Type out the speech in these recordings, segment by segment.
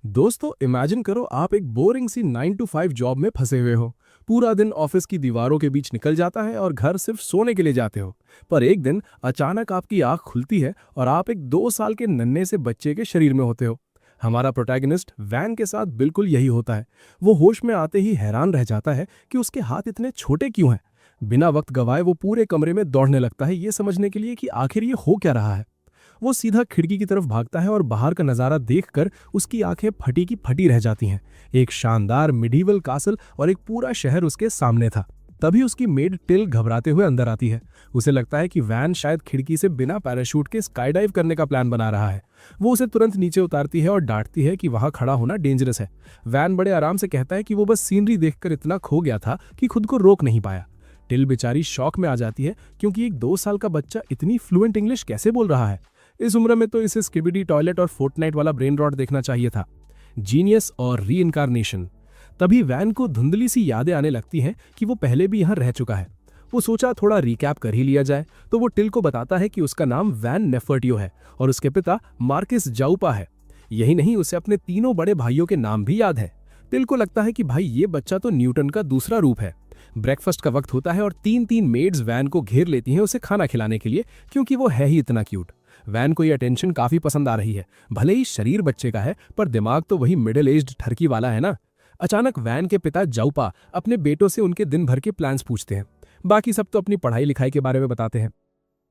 दोस्तों इमेजिन करो आप एक बोरिंग सी 9 to 5 जॉब में फंसे हुए हो। पूरा दिन ऑफिस की दीवारों के बीच निकल जाता है और घर सिर्फ सोने के लिए जाते हो। पर एक दिन अचानक आपकी आंख खुलती है और आप एक 2 साल के नन्हे से बच्चे के शरीर में होते हो। हमारा प्रोटैगनिस्ट वैन के साथ बिल्कुल यही होता है। वो होश में आते ही हैरान रह जाता है कि उसके हाथ इतने छोटे क्यों हैं। बिना वक्त गवाए वो पूरे कमरे में दौड़ने लगता है ये समझने के लिए कि आखिर ये हो क्या रहा है। वो सीधा खिड़की की तरफ भागता है और बाहर का नजारा देखकर उसकी आंखें फटी की फटी रह जाती हैं। एक शानदार मिडीवल कासल और एक पूरा शहर उसके सामने था। तभी उसकी मेड टिल घबराते हुए अंदर आती है। उसे लगता है कि वैन शायद खिड़की से बिना पैराशूट के स्काई डाइव करने का प्लान बना रहा है। वो उसे तुरंत नीचे उतारती है और डांटती है कि वहां खड़ा होना डेंजरस है। वैन बड़े आराम से कहता है कि वो बस सीनरी देखकर इतना खो गया था कि खुद को रोक नहीं पाया। टिल बेचारी शॉक में आ जाती है क्योंकि एक 2 साल का बच्चा इतनी फ्लुएंट इंग्लिश कैसे बोल रहा है। इस उम्र में तो इसे स्किबिडी टॉयलेट और फोर्टनाइट वाला ब्रेन रॉट देखना चाहिए था। जीनियस और रीइंकारनेशन। तभी वैन को धुंधली सी यादें आने लगती हैं कि वो पहले भी यहां रह चुका है। वो सोचा थोड़ा रिकैप कर ही लिया जाए, तो वो टिल को बताता है कि उसका नाम वैन नेफर्टियो है और उसके पिता मार्किस जाउपा है। यही नहीं, उसे अपने तीनों बड़े भाइयों के नाम भी याद है। टिल को लगता है कि भाई ये बच्चा तो न्यूटन का दूसरा रूप है। ब्रेकफास्ट का वक्त होता है और 3 मेड्स वैन को घेर लेती हैं उसे खाना खिलाने के लिए, क्योंकि वो है ही इतना क्यूट। वैन को ये अटेंशन काफी पसंद आ रही है। भले ही शरीर बच्चे का है पर दिमाग तो वही मिडिल एज्ड ठरकी वाला है ना। अचानक वैन के पिता जाउपा अपने बेटों से उनके दिन भर के प्लान्स पूछते हैं। बाकी सब तो अपनी पढ़ाई लिखाई के बारे में बताते हैं।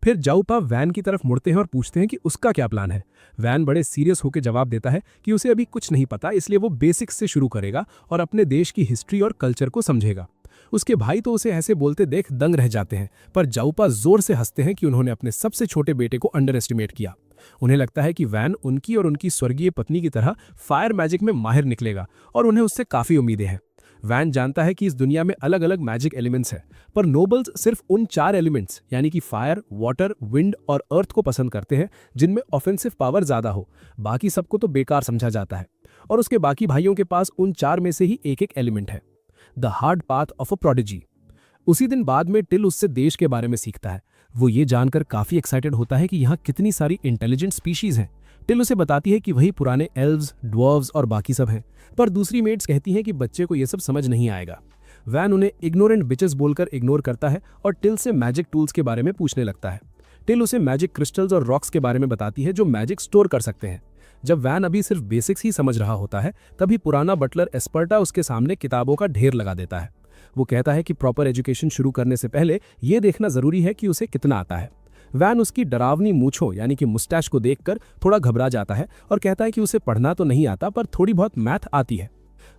फिर जाउपा वैन की तरफ मुड़ते हैं और पूछते हैं कि उसका क्या प्लान है। वैन बड़े सीरियस होकर जवाब देता है कि उसे अभी कुछ नहीं पता, इसलिए वो बेसिक्स से शुरू करेगा और अपने देश की हिस्ट्री और कल्चर को समझेगा। उसके भाई तो उसे ऐसे बोलते देख दंग रह जाते हैं, पर जाउपा जोर से हंसते हैं कि उन्होंने अपने सबसे छोटे बेटे को अंडर एस्टिमेट किया। उन्हें लगता है कि वैन उनकी और उनकी स्वर्गीय पत्नी की तरह फायर मैजिक में माहिर निकलेगा और उन्हें उससे काफी उम्मीदें हैं। वैन जानता है कि इस दुनिया में अलग अलग मैजिक एलिमेंट्स हैं, पर नोबल्स सिर्फ उन 4 एलिमेंट्स यानी कि फायर, वाटर, विंड और अर्थ को पसंद करते हैं जिनमें ऑफेंसिव पावर ज्यादा हो। बाकी सबको तो बेकार समझा जाता है। और उसके बाकी भाइयों के पास उन 4 में से ही एक एलिमेंट है, the hard path of a prodigy. उसी दिन बाद में टिल उससे देश के बारे में सीखता है। वो ये जानकर काफी एक्साइटेड होता है कि यहाँ कितनी सारी इंटेलिजेंट स्पीशीज हैं। टिल उसे बताती है कि वही पुराने एल्व्स, ड्वर्व्स और बाकी सब हैं, पर दूसरी मेट्स कहती हैं कि बच्चे को ये सब समझ नहीं आएगा। वैन उन्हें इग्नोरेंट बिचेस बोलकर इग्नोर करता है और टिल से मैजिक टूल्स के बारे में पूछने लगता है। टिल उसे मैजिक क्रिस्टल्स और रॉक्स के बारे में बताती है जो मैजिक स्टोर कर सकते हैं। जब वैन अभी सिर्फ बेसिक्स ही समझ रहा होता है, तभी पुराना बटलर एस्पर्टा उसके सामने किताबों का ढेर लगा देता है। वो कहता है कि प्रॉपर एजुकेशन शुरू करने से पहले ये देखना जरूरी है कि उसे कितना आता है। वैन उसकी डरावनी मूंछों यानी कि मुस्टैच को देखकर थोड़ा घबरा जाता है और कहता है कि उसे पढ़ना तो नहीं आता पर थोड़ी बहुत मैथ आती है।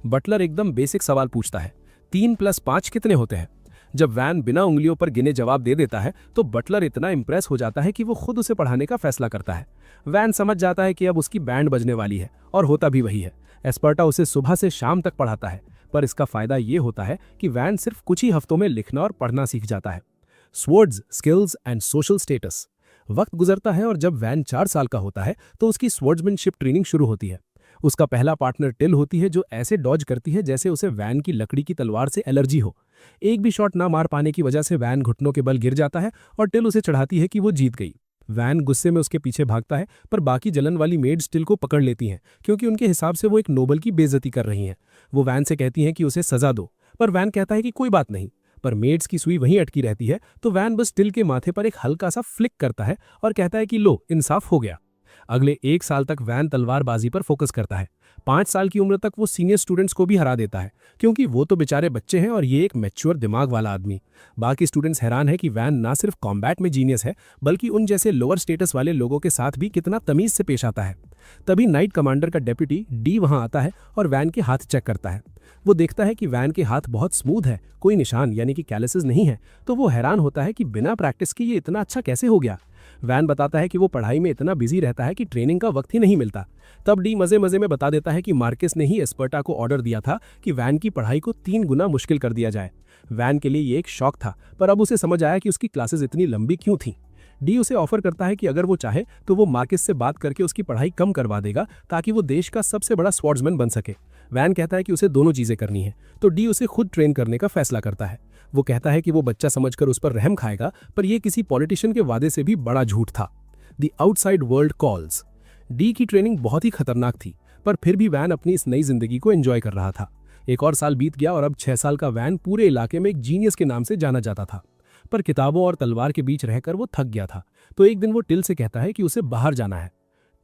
बटलर एकदम बेसिक सवाल पूछता है, 3 + 5 कितने होते हैं? जब वैन बिना उंगलियों पर गिने जवाब दे देता है तो बटलर इतना इंप्रेस हो जाता है कि वो खुद उसे पढ़ाने का फैसला करता है। वैन समझ जाता है कि अब उसकी बैंड बजने वाली है, और होता भी वही है। एस्पर्टा उसे सुबह से शाम तक पढ़ाता है, पर इसका फायदा ये होता है कि वैन सिर्फ कुछ ही हफ्तों में लिखना और पढ़ना सीख जाता है। Swords, skills and social status. वक्त गुजरता है और जब वैन 4 साल का होता है तो उसकी स्वर्ड्समैनशिप ट्रेनिंग शुरू होती है। उसका पहला पार्टनर टिल होती है जो ऐसे डॉज करती है जैसे उसे वैन की लकड़ी की तलवार से एलर्जी हो। एक भी शॉट ना मार पाने की वजह से वैन घुटनों के बल गिर जाता है और टिल उसे चढ़ाती है कि वो जीत गई। वैन गुस्से में उसके पीछे भागता है, पर बाकी जलन वाली मेड्स टिल को पकड़ लेती हैं क्योंकि उनके हिसाब से वो एक नोबल की बेइज्जती कर रही हैं। वो वैन से कहती हैं कि उसे सजा दो, पर वैन कहता है कि कोई बात नहीं। पर मेड्स की सुई वहीं अटकी रहती है, तो वैन बस टिल के माथे पर एक हल्का सा फ्लिक करता है और कहता है कि लो, इंसाफ हो गया। अगले 1 साल तक वैन तलवारबाजी पर फोकस करता है। 5 साल की उम्र तक वो सीनियर स्टूडेंट्स को भी हरा देता है, क्योंकि वो तो बेचारे बच्चे हैं और ये एक मैच्योर दिमाग वाला आदमी। बाकी स्टूडेंट्स हैरान है कि वैन ना सिर्फ कॉम्बैट में जीनियस है, बल्कि उन जैसे लोअर स्टेटस वाले लोगों के साथ भी कितना तमीज से पेश आता है। तभी नाइट कमांडर का डेप्यूटी डी वहां आता है और वैन के हाथ चेक करता है। वो देखता है कि वैन के हाथ बहुत स्मूथ है, कोई निशान यानी कि कैलिसेस नहीं है, तो वो हैरान होता है कि बिना प्रैक्टिस के ये इतना अच्छा कैसे हो गया। वैन बताता है कि वो पढ़ाई में इतना बिजी रहता है कि ट्रेनिंग का वक्त ही नहीं मिलता। तब डी मजे मजे में बता देता है कि मार्केस ने ही एस्पर्टा को ऑर्डर दिया था कि वैन की पढ़ाई को 3 गुना मुश्किल कर दिया जाए। वैन के लिए ये एक शौक था, पर अब उसे समझ आया कि उसकी क्लासेस इतनी लंबी क्यों थीं। डी उसे ऑफर करता है कि अगर वो चाहे तो वो मार्केस से बात करके उसकी पढ़ाई कम करवा देगा ताकि वो देश का सबसे बड़ा स्वॉर्ड्समैन बन सके। वैन कहता है कि उसे दोनों चीजें करनी है, तो डी उसे खुद ट्रेन करने का फैसला करता है। वो कहता है कि वो बच्चा समझकर उस पर रहम खाएगा, पर यह किसी पॉलिटिशियन के वादे से भी बड़ा झूठ था। The outside world calls. D की ट्रेनिंग बहुत ही खतरनाक थी, पर फिर भी वैन अपनी इस नई जिंदगी को एंजॉय कर रहा था। एक और साल बीत गया और अब 6 साल का वैन पूरे इलाके में एक जीनियस के नाम से जाना जाता था। पर किताबों और तलवार के बीच रहकर वो थक गया था। तो एक दिन वो टिल से कहता है कि उसे बाहर जाना है।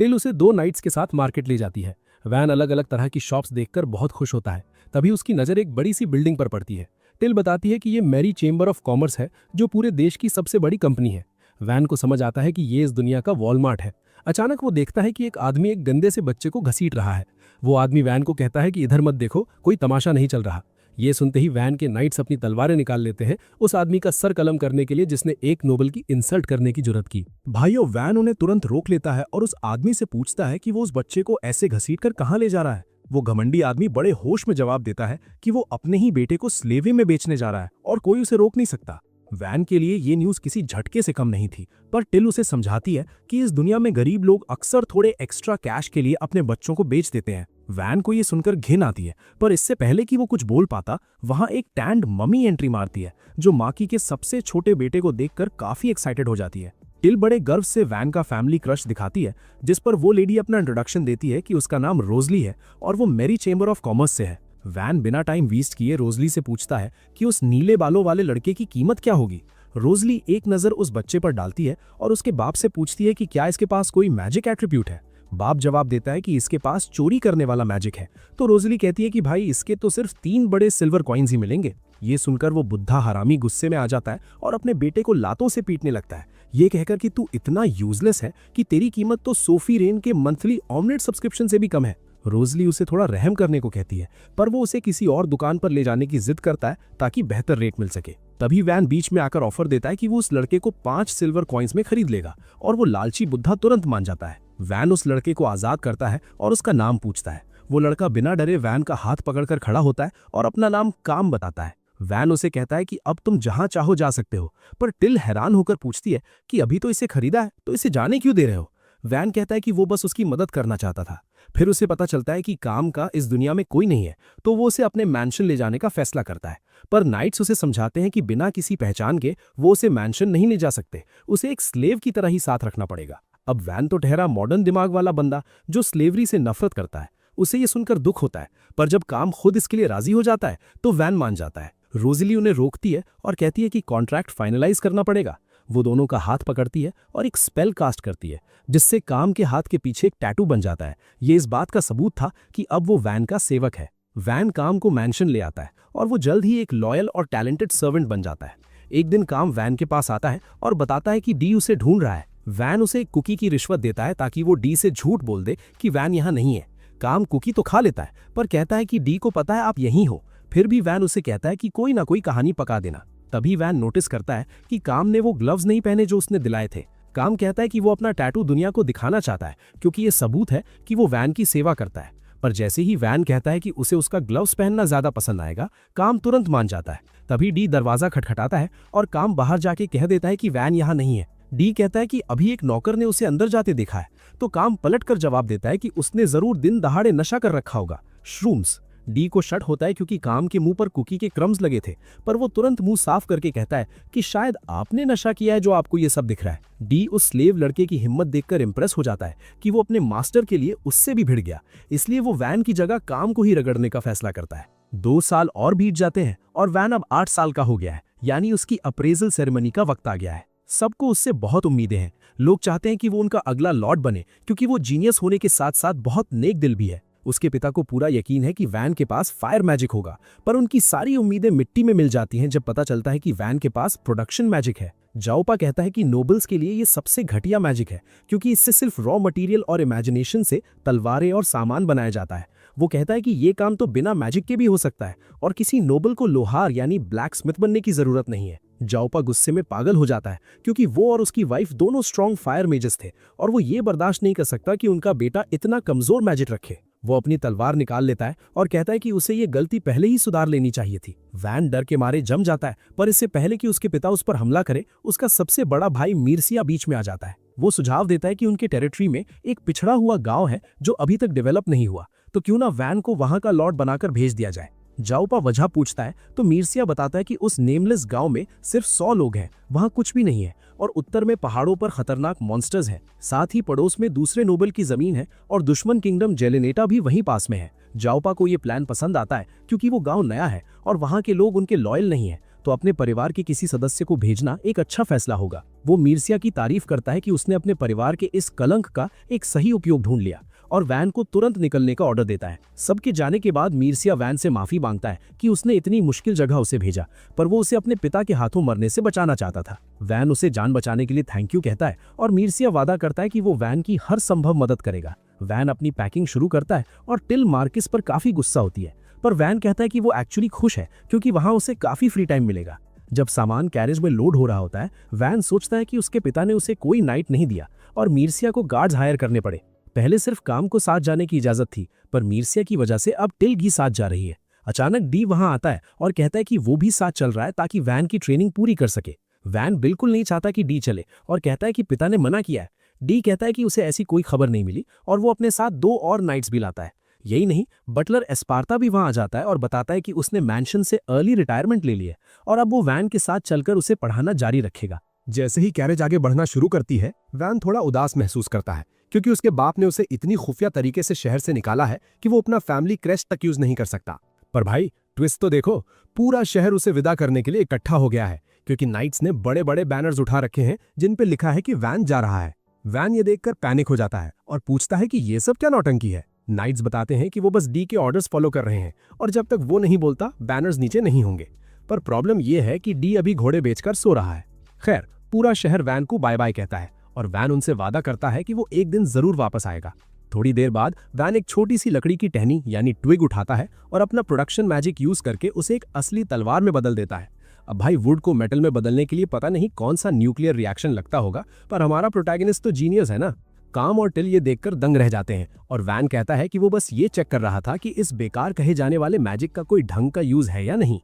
टिल उसे 2 नाइट्स के साथ मार्केट ले जाती है। वैन अलग अलग तरह की शॉप्स देखकर बहुत खुश होता है। तभी उसकी नज़र एक बड़ी सी बिल्डिंग पर पड़ती है। टिल बताती है कि ये मैरी चेंबर ऑफ कॉमर्स है, जो पूरे देश की सबसे बड़ी कंपनी है। वैन को समझ आता है कि ये इस दुनिया का वॉलमार्ट है। अचानक वो देखता है कि एक आदमी एक गंदे से बच्चे को घसीट रहा है। वो आदमी वैन को कहता है कि इधर मत देखो, कोई तमाशा नहीं चल रहा। ये सुनते ही वैन के नाइट्स अपनी तलवारें निकाल लेते हैं उस आदमी का सर कलम करने के लिए जिसने एक नोबल की इंसल्ट करने की जुर्रत की। भाइयों, वैन उन्हें तुरंत रोक लेता है और उस आदमी से पूछता है कि वो उस बच्चे को ऐसे घसीटकर कहाँ ले जा रहा है। वो घमंडी आदमी बड़े होश में जवाब देता है कि वो अपने ही बेटे को स्लेवरी में बेचने जा रहा है और कोई उसे रोक नहीं सकता। वैन के लिए ये न्यूज़ किसी झटके से कम नहीं थी, पर टिल उसे समझाती है कि इस दुनिया में गरीब लोग अक्सर थोड़े एक्स्ट्रा कैश के लिए अपने बच्चों को बेच देते हैं। वैन को ये सुनकर घिन आती है, पर इससे पहले कि वो कुछ बोल पाता, वहां एक टैंड मम्मी एंट्री मारती है, जो माकी के सबसे छोटे बेटे को देखकर काफी एक्साइटेड हो जाती है। टिल बड़े गर्व से वैन का फैमिली क्रश दिखाती है, जिस पर वो लेडी अपना इंट्रोडक्शन देती है कि उसका नाम रोजली है और वो मैरी चेंबर ऑफ कॉमर्स से है। वैन बिना टाइम वेस्ट किए रोजली से पूछता है कि उस नीले बालों वाले लड़के की कीमत क्या होगी। रोजली एक नजर उस बच्चे पर डालती है और उसके बाप से पूछती है कि क्या इसके पास कोई मैजिक एट्रीब्यूट है। बाप जवाब देता है कि इसके पास चोरी करने वाला मैजिक है। तो रोजली कहती है कि भाई, इसके तो सिर्फ 3 बड़े सिल्वर कॉइन्स ही मिलेंगे। ये सुनकर वो बुद्धा हरामी गुस्से में आ जाता है और अपने बेटे को लातों से पीटने लगता है, ये कहकर कि तू इतना यूजलेस है कि तेरी कीमत तो सोफी रेन के मंथली ऑमलेट सब्सक्रिप्शन से भी कम है। रोजली उसे थोड़ा रहम करने को कहती है, पर वो उसे किसी और दुकान पर ले जाने की जिद करता है ताकि बेहतर रेट मिल सके। तभी वैन बीच में आकर ऑफर देता है कि वो उस लड़के को 5 सिल्वर कॉइन्स में खरीद लेगा और वो लालची बुद्धा तुरंत मान जाता है। वैन उस लड़के को आजाद करता है और उसका नाम पूछता है। वो लड़का बिना डरे वैन का हाथ पकड़कर खड़ा होता है और अपना नाम काम बताता है। वैन उसे कहता है कि अब तुम जहां चाहो जा सकते हो, पर टिल हैरान होकर पूछती है कि अभी तो इसे खरीदा है, तो इसे जाने क्यों दे रहे हो। वैन कहता है कि वो बस उसकी मदद करना चाहता था। फिर उसे पता चलता है कि काम का इस दुनिया में कोई नहीं है, तो वो उसे अपने मैंशन ले जाने का फैसला करता है। पर नाइट्स उसे समझाते हैं कि बिना किसी पहचान के वो उसे मैंशन नहीं ले जा सकते, उसे एक स्लेव की तरह ही साथ रखना पड़ेगा। अब वैन तो ठहरा मॉडर्न दिमाग वाला बंदा जो स्लेवरी से नफरत करता है। उसे ये सुनकर दुख होता है, पर जब काम खुद इसके लिए राजी हो जाता है तो वैन मान जाता है। रोजली उन्हें रोकती है और कहती है कि कॉन्ट्रैक्ट फाइनलाइज करना पड़ेगा। वो दोनों का हाथ पकड़ती है और एक स्पेल कास्ट करती है, जिससे काम के हाथ के पीछे एक टैटू बन जाता है। ये इस बात का सबूत था कि अब वो वैन का सेवक है। वैन काम को मैंशन ले आता है और वो जल्द ही एक लॉयल और टैलेंटेड सर्वेंट बन जाता है। एक दिन काम वैन के पास आता है और बताता है कि डी उसे ढूंढ रहा है। वैन उसे एक कुकी की रिश्वत देता है ताकि वो डी से झूठ बोल दे कि वैन यहाँ नहीं है। काम कुकी तो खा लेता है, पर कहता है कि डी को पता है आप यहीं हो। फिर भी वैन उसे कहता है कि कोई ना कोई कहानी पका देना। तभी वैन नोटिस करता है कि काम ने वो ग्लव्स नहीं पहने जो उसने दिलाए थे। काम कहता है कि वो अपना टैटू दुनिया को दिखाना चाहता है, क्योंकि ये सबूत है कि वो वैन की सेवा करता है। पर जैसे ही वैन कहता है कि उसे उसका ग्लव्स पहनना ज्यादा पसंद आएगा, काम तुरंत मान जाता है। तभी डी दरवाजा खटखटाता है और काम बाहर जाके कह देता है कि वैन यहाँ नहीं है। डी कहता है कि अभी एक नौकर ने उसे अंदर जाते देखा है। तो काम पलटकर जवाब देता है कि उसने जरूर दिन दहाड़े नशा कर रखा होगा, श्रूम्स। डी को शक होता है क्योंकि काम के मुंह पर कुकी के क्रम्स लगे थे, पर वो तुरंत मुंह साफ करके कहता है कि शायद आपने नशा किया है जो आपको ये सब दिख रहा है। डी उस स्लेव लड़के की हिम्मत देखकर इंप्रेस हो जाता है कि वो अपने मास्टर के लिए उससे भी भिड़ गया, इसलिए वो वैन की जगह काम को ही रगड़ने का फैसला करता है। 2 साल और बीत जाते हैं और वैन अब 8 साल का हो गया है, यानी उसकी अप्रेजल सेरेमनी का वक्त आ गया है। सबको उससे बहुत उम्मीदें हैं। लोग चाहते हैं कि वो उनका अगला लॉर्ड बने, क्योंकि वो जीनियस होने के साथ साथ बहुत नेक दिल भी है। उसके पिता को पूरा यकीन है कि वैन के पास फायर मैजिक होगा, पर उनकी सारी उम्मीदें मिट्टी में मिल जाती हैं जब पता चलता है कि वैन के पास प्रोडक्शन मैजिक है। जाओपा कहता है कि नोबल्स के लिए ये सबसे घटिया मैजिक है, क्योंकि इससे सिर्फ रॉ मटेरियल और इमेजिनेशन से तलवारें और सामान बनाया जाता है। वो कहता है कि ये काम तो बिना मैजिक के भी हो सकता है और किसी नोबल को लोहार यानी ब्लैक स्मिथ बनने की जरूरत नहीं है। जाओपा गुस्से में पागल हो जाता है, क्योंकि वो और उसकी वाइफ दोनों स्ट्रॉन्ग फायर मेजेस थे और वो ये बर्दाश्त नहीं कर सकता कि उनका बेटा इतना कमजोर मैजिक रखे। वो अपनी तलवार निकाल लेता है और कहता है कि उसे ये गलती पहले ही सुधार लेनी चाहिए थी। वैन डर के मारे जम जाता है, पर इससे पहले कि उसके पिता उस पर हमला करे, उसका सबसे बड़ा भाई मीरसिया बीच में आ जाता है। वो सुझाव देता है कि उनके टेरिटरी में एक पिछड़ा हुआ गांव है जो अभी तक डेवलप नहीं हुआ, तो क्यों ना वैन को वहां का लॉर्ड बनाकर भेज दिया जाए। जाओपा वजह पूछता है तो मीरसिया बताता है कि उस नेमलेस गांव में सिर्फ 100 लोग हैं, वहां कुछ भी नहीं है और उत्तर में पहाड़ों पर खतरनाक मॉन्स्टर्स हैं। साथ ही पड़ोस में दूसरे नोबल की जमीन है और दुश्मन किंगडम जेलेनेटा भी वहीं पास में है। जाओपा को ये प्लान पसंद आता है क्योंकि वो गांव नया है और वहां के लोग उनके लॉयल नहीं है, तो अपने परिवार के किसी सदस्य को भेजना एक अच्छा फैसला होगा। वो मीर्सिया की तारीफ करता है कि उसने अपने परिवार के इस कलंक का एक सही उपयोग ढूंढ लिया और वैन को तुरंत निकलने का ऑर्डर देता है। सबके जाने के बाद मीर्सिया वैन से माफी मांगता है कि उसने इतनी मुश्किल जगह उसे भेजा, पर वो उसे अपने पिता के हाथों मरने से बचाना चाहता था। वैन उसे जान बचाने के लिए थैंक यू कहता है और मीर्सिया वादा करता है कि वो वैन की हर संभव मदद करेगा। वैन अपनी पैकिंग शुरू करता है और टिल मार्किस पर काफी गुस्सा होती है, पर वैन कहता है कि वो एक्चुअली खुश है क्योंकि वहां उसे काफी फ्री टाइम मिलेगा। जब सामान कैरेज में लोड हो रहा होता है, वैन सोचता है कि उसके पिता ने उसे कोई नाइट नहीं दिया और मीर्सिया को गार्ड्स हायर करने पड़े। पहले सिर्फ काम को साथ जाने की इजाजत थी, पर मीर्सिया की वजह से अब टिल भी साथ जा रही है। अचानक डी वहां आता है और कहता है कि वो भी साथ चल रहा है ताकि वैन की ट्रेनिंग पूरी कर सके। वैन बिल्कुल नहीं चाहता कि डी चले और कहता है कि पिता ने मना किया है। डी कहता है कि उसे ऐसी कोई खबर नहीं मिली और वो अपने साथ 2 और नाइट्स भी लाता है। यही नहीं, बटलर एस्पार्टा भी वहां आ जाता है और बताता है कि उसने मैंशन से अर्ली रिटायरमेंट ले लिया और अब वो वैन के साथ चलकर उसे पढ़ाना जारी रखेगा। जैसे ही कैरेज आगे बढ़ना शुरू करती है, वैन थोड़ा उदास महसूस करता है क्योंकि उसके बाप ने उसे इतनी खुफिया तरीके से शहर से निकाला है कि वो अपना फैमिली क्रेस्ट तक यूज नहीं कर सकता। पर भाई ट्विस्ट तो देखो, पूरा शहर उसे विदा करने के लिए इकट्ठा हो गया है क्योंकि नाइट्स ने बड़े बड़े बैनर्स उठा रखे हैं जिन पे लिखा है कि वैन जा रहा है। वैन ये देखकर पैनिक हो जाता है और पूछता है कि ये सब क्या नौटंकी है। नाइट्स बताते हैं कि वो बस डी के ऑर्डर्स फॉलो कर रहे हैं और जब तक वो नहीं बोलता बैनर्स नीचे नहीं होंगे। पर प्रॉब्लम ये है कि डी अभी घोड़े बेचकर सो रहा है। खैर, पूरा शहर वैन को बाय बाय कहता है और वैन उनसे वादा करता है कि वो एक दिन जरूर वापस आएगा। थोड़ी देर बाद वैन एक छोटी सी लकड़ी की टहनी यानी ट्विग उठाता है और अपना प्रोडक्शन मैजिक यूज करके उसे एक असली तलवार में बदल देता है। अब भाई वुड को मेटल में बदलने के लिए पता नहीं कौन सा न्यूक्लियर रिएक्शन लगता होगा, पर हमारा प्रोटैगनिस्ट तो जीनियस है ना। काम और टिल ये देखकर दंग रह जाते हैं और वैन कहता है कि वो बस ये चेक कर रहा था कि इस बेकार कहे जाने वाले मैजिक का कोई ढंग का यूज है या नहीं।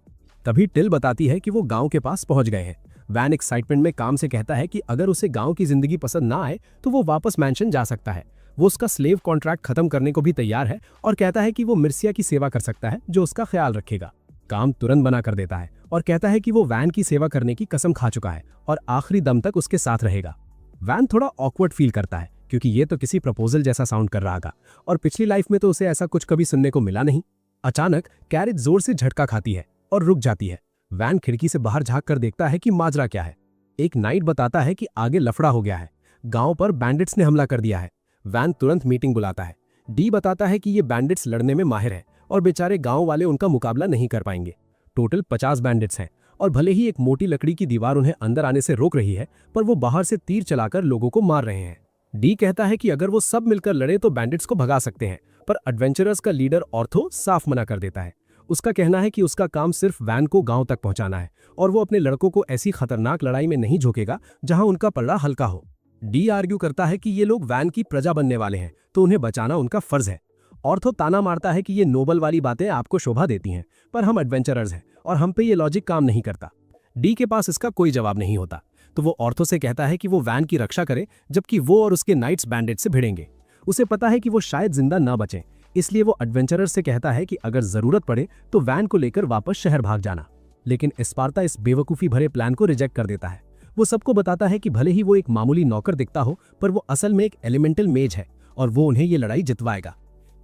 तभी टिल बताती है कि वो गांव के पास पहुंच गए हैं। वैन एक्साइटमेंट में काम से कहता है कि अगर उसे गांव की जिंदगी पसंद ना आए तो वो वापस मैंशन जा सकता है। वो उसका स्लेव कॉन्ट्रैक्ट खत्म करने को भी तैयार है और कहता है कि वो मिर्सिया की सेवा कर सकता है जो उसका ख्याल रखेगा। काम तुरंत बना कर देता है और कहता है कि वो वैन की सेवा करने की कसम खा चुका है और आखिरी दम तक उसके साथ रहेगा। वैन थोड़ा ऑकवर्ड फील करता है क्योंकि ये तो किसी प्रपोजल जैसा साउंड कर रहा था और पिछली लाइफ में तो उसे ऐसा कुछ कभी सुनने को मिला नहीं। अचानक कैरेज जोर से झटका खाती है और रुक जाती है। वैन खिड़की से बाहर झांक कर देखता है कि माजरा क्या है। एक नाइट बताता है कि आगे लफड़ा हो गया है, गांव पर बैंडिट्स ने हमला कर दिया है। वैन तुरंत मीटिंग बुलाता है। डी बताता है कि ये बैंडिट्स लड़ने में माहिर है और बेचारे गांव वाले उनका मुकाबला नहीं कर पाएंगे। टोटल 50 बैंडिट्स हैं और भले ही एक मोटी लकड़ी की दीवार उन्हें अंदर आने से रोक रही है, पर वो बाहर से तीर चलाकर लोगों को मार रहे हैं। डी कहता है कि अगर वो सब मिलकर लड़े तो बैंडिट्स को भगा सकते हैं, पर एडवेंचरर्स का लीडर ऑर्थो साफ मना कर देता है। उसका कहना है कि उसका काम सिर्फ वैन को गांव तक पहुंचाना है और वो अपने लड़कों को ऐसी खतरनाक लड़ाई में नहीं झोंकेगा जहां उनका पल्ला हल्का हो। डी आर्ग्यू करता है कि ये लोग वैन की प्रजा बनने वाले हैं, तो उन्हें बचाना उनका फर्ज है। ऑर्थो ताना मारता है कि ये नोबल वाली बातें आपको शोभा देती हैं, पर हम एडवेंचरर्स हैं और हम पे ये लॉजिक काम नहीं करता। डी के पास इसका कोई जवाब नहीं होता, तो वो ऑर्थो से कहता है कि वो वैन की रक्षा करे, जबकि वो और उसके नाइट्स बैंडिट से भिड़ेंगे। उसे पता है कि वो शायद जिंदा ना बचें, इसलिए वो एडवेंचरर से कहता है कि अगर जरूरत पड़े तो वैन को लेकर वापस शहर भाग जाना। लेकिन एस्पार्टा इस बेवकूफी भरे प्लान को रिजेक्ट कर देता है। वो सबको बताता है कि भले ही वो एक मामूली नौकर दिखता हो, पर वो असल में एक एलिमेंटल मेज है और वो उन्हें ये लड़ाई जितवाएगा।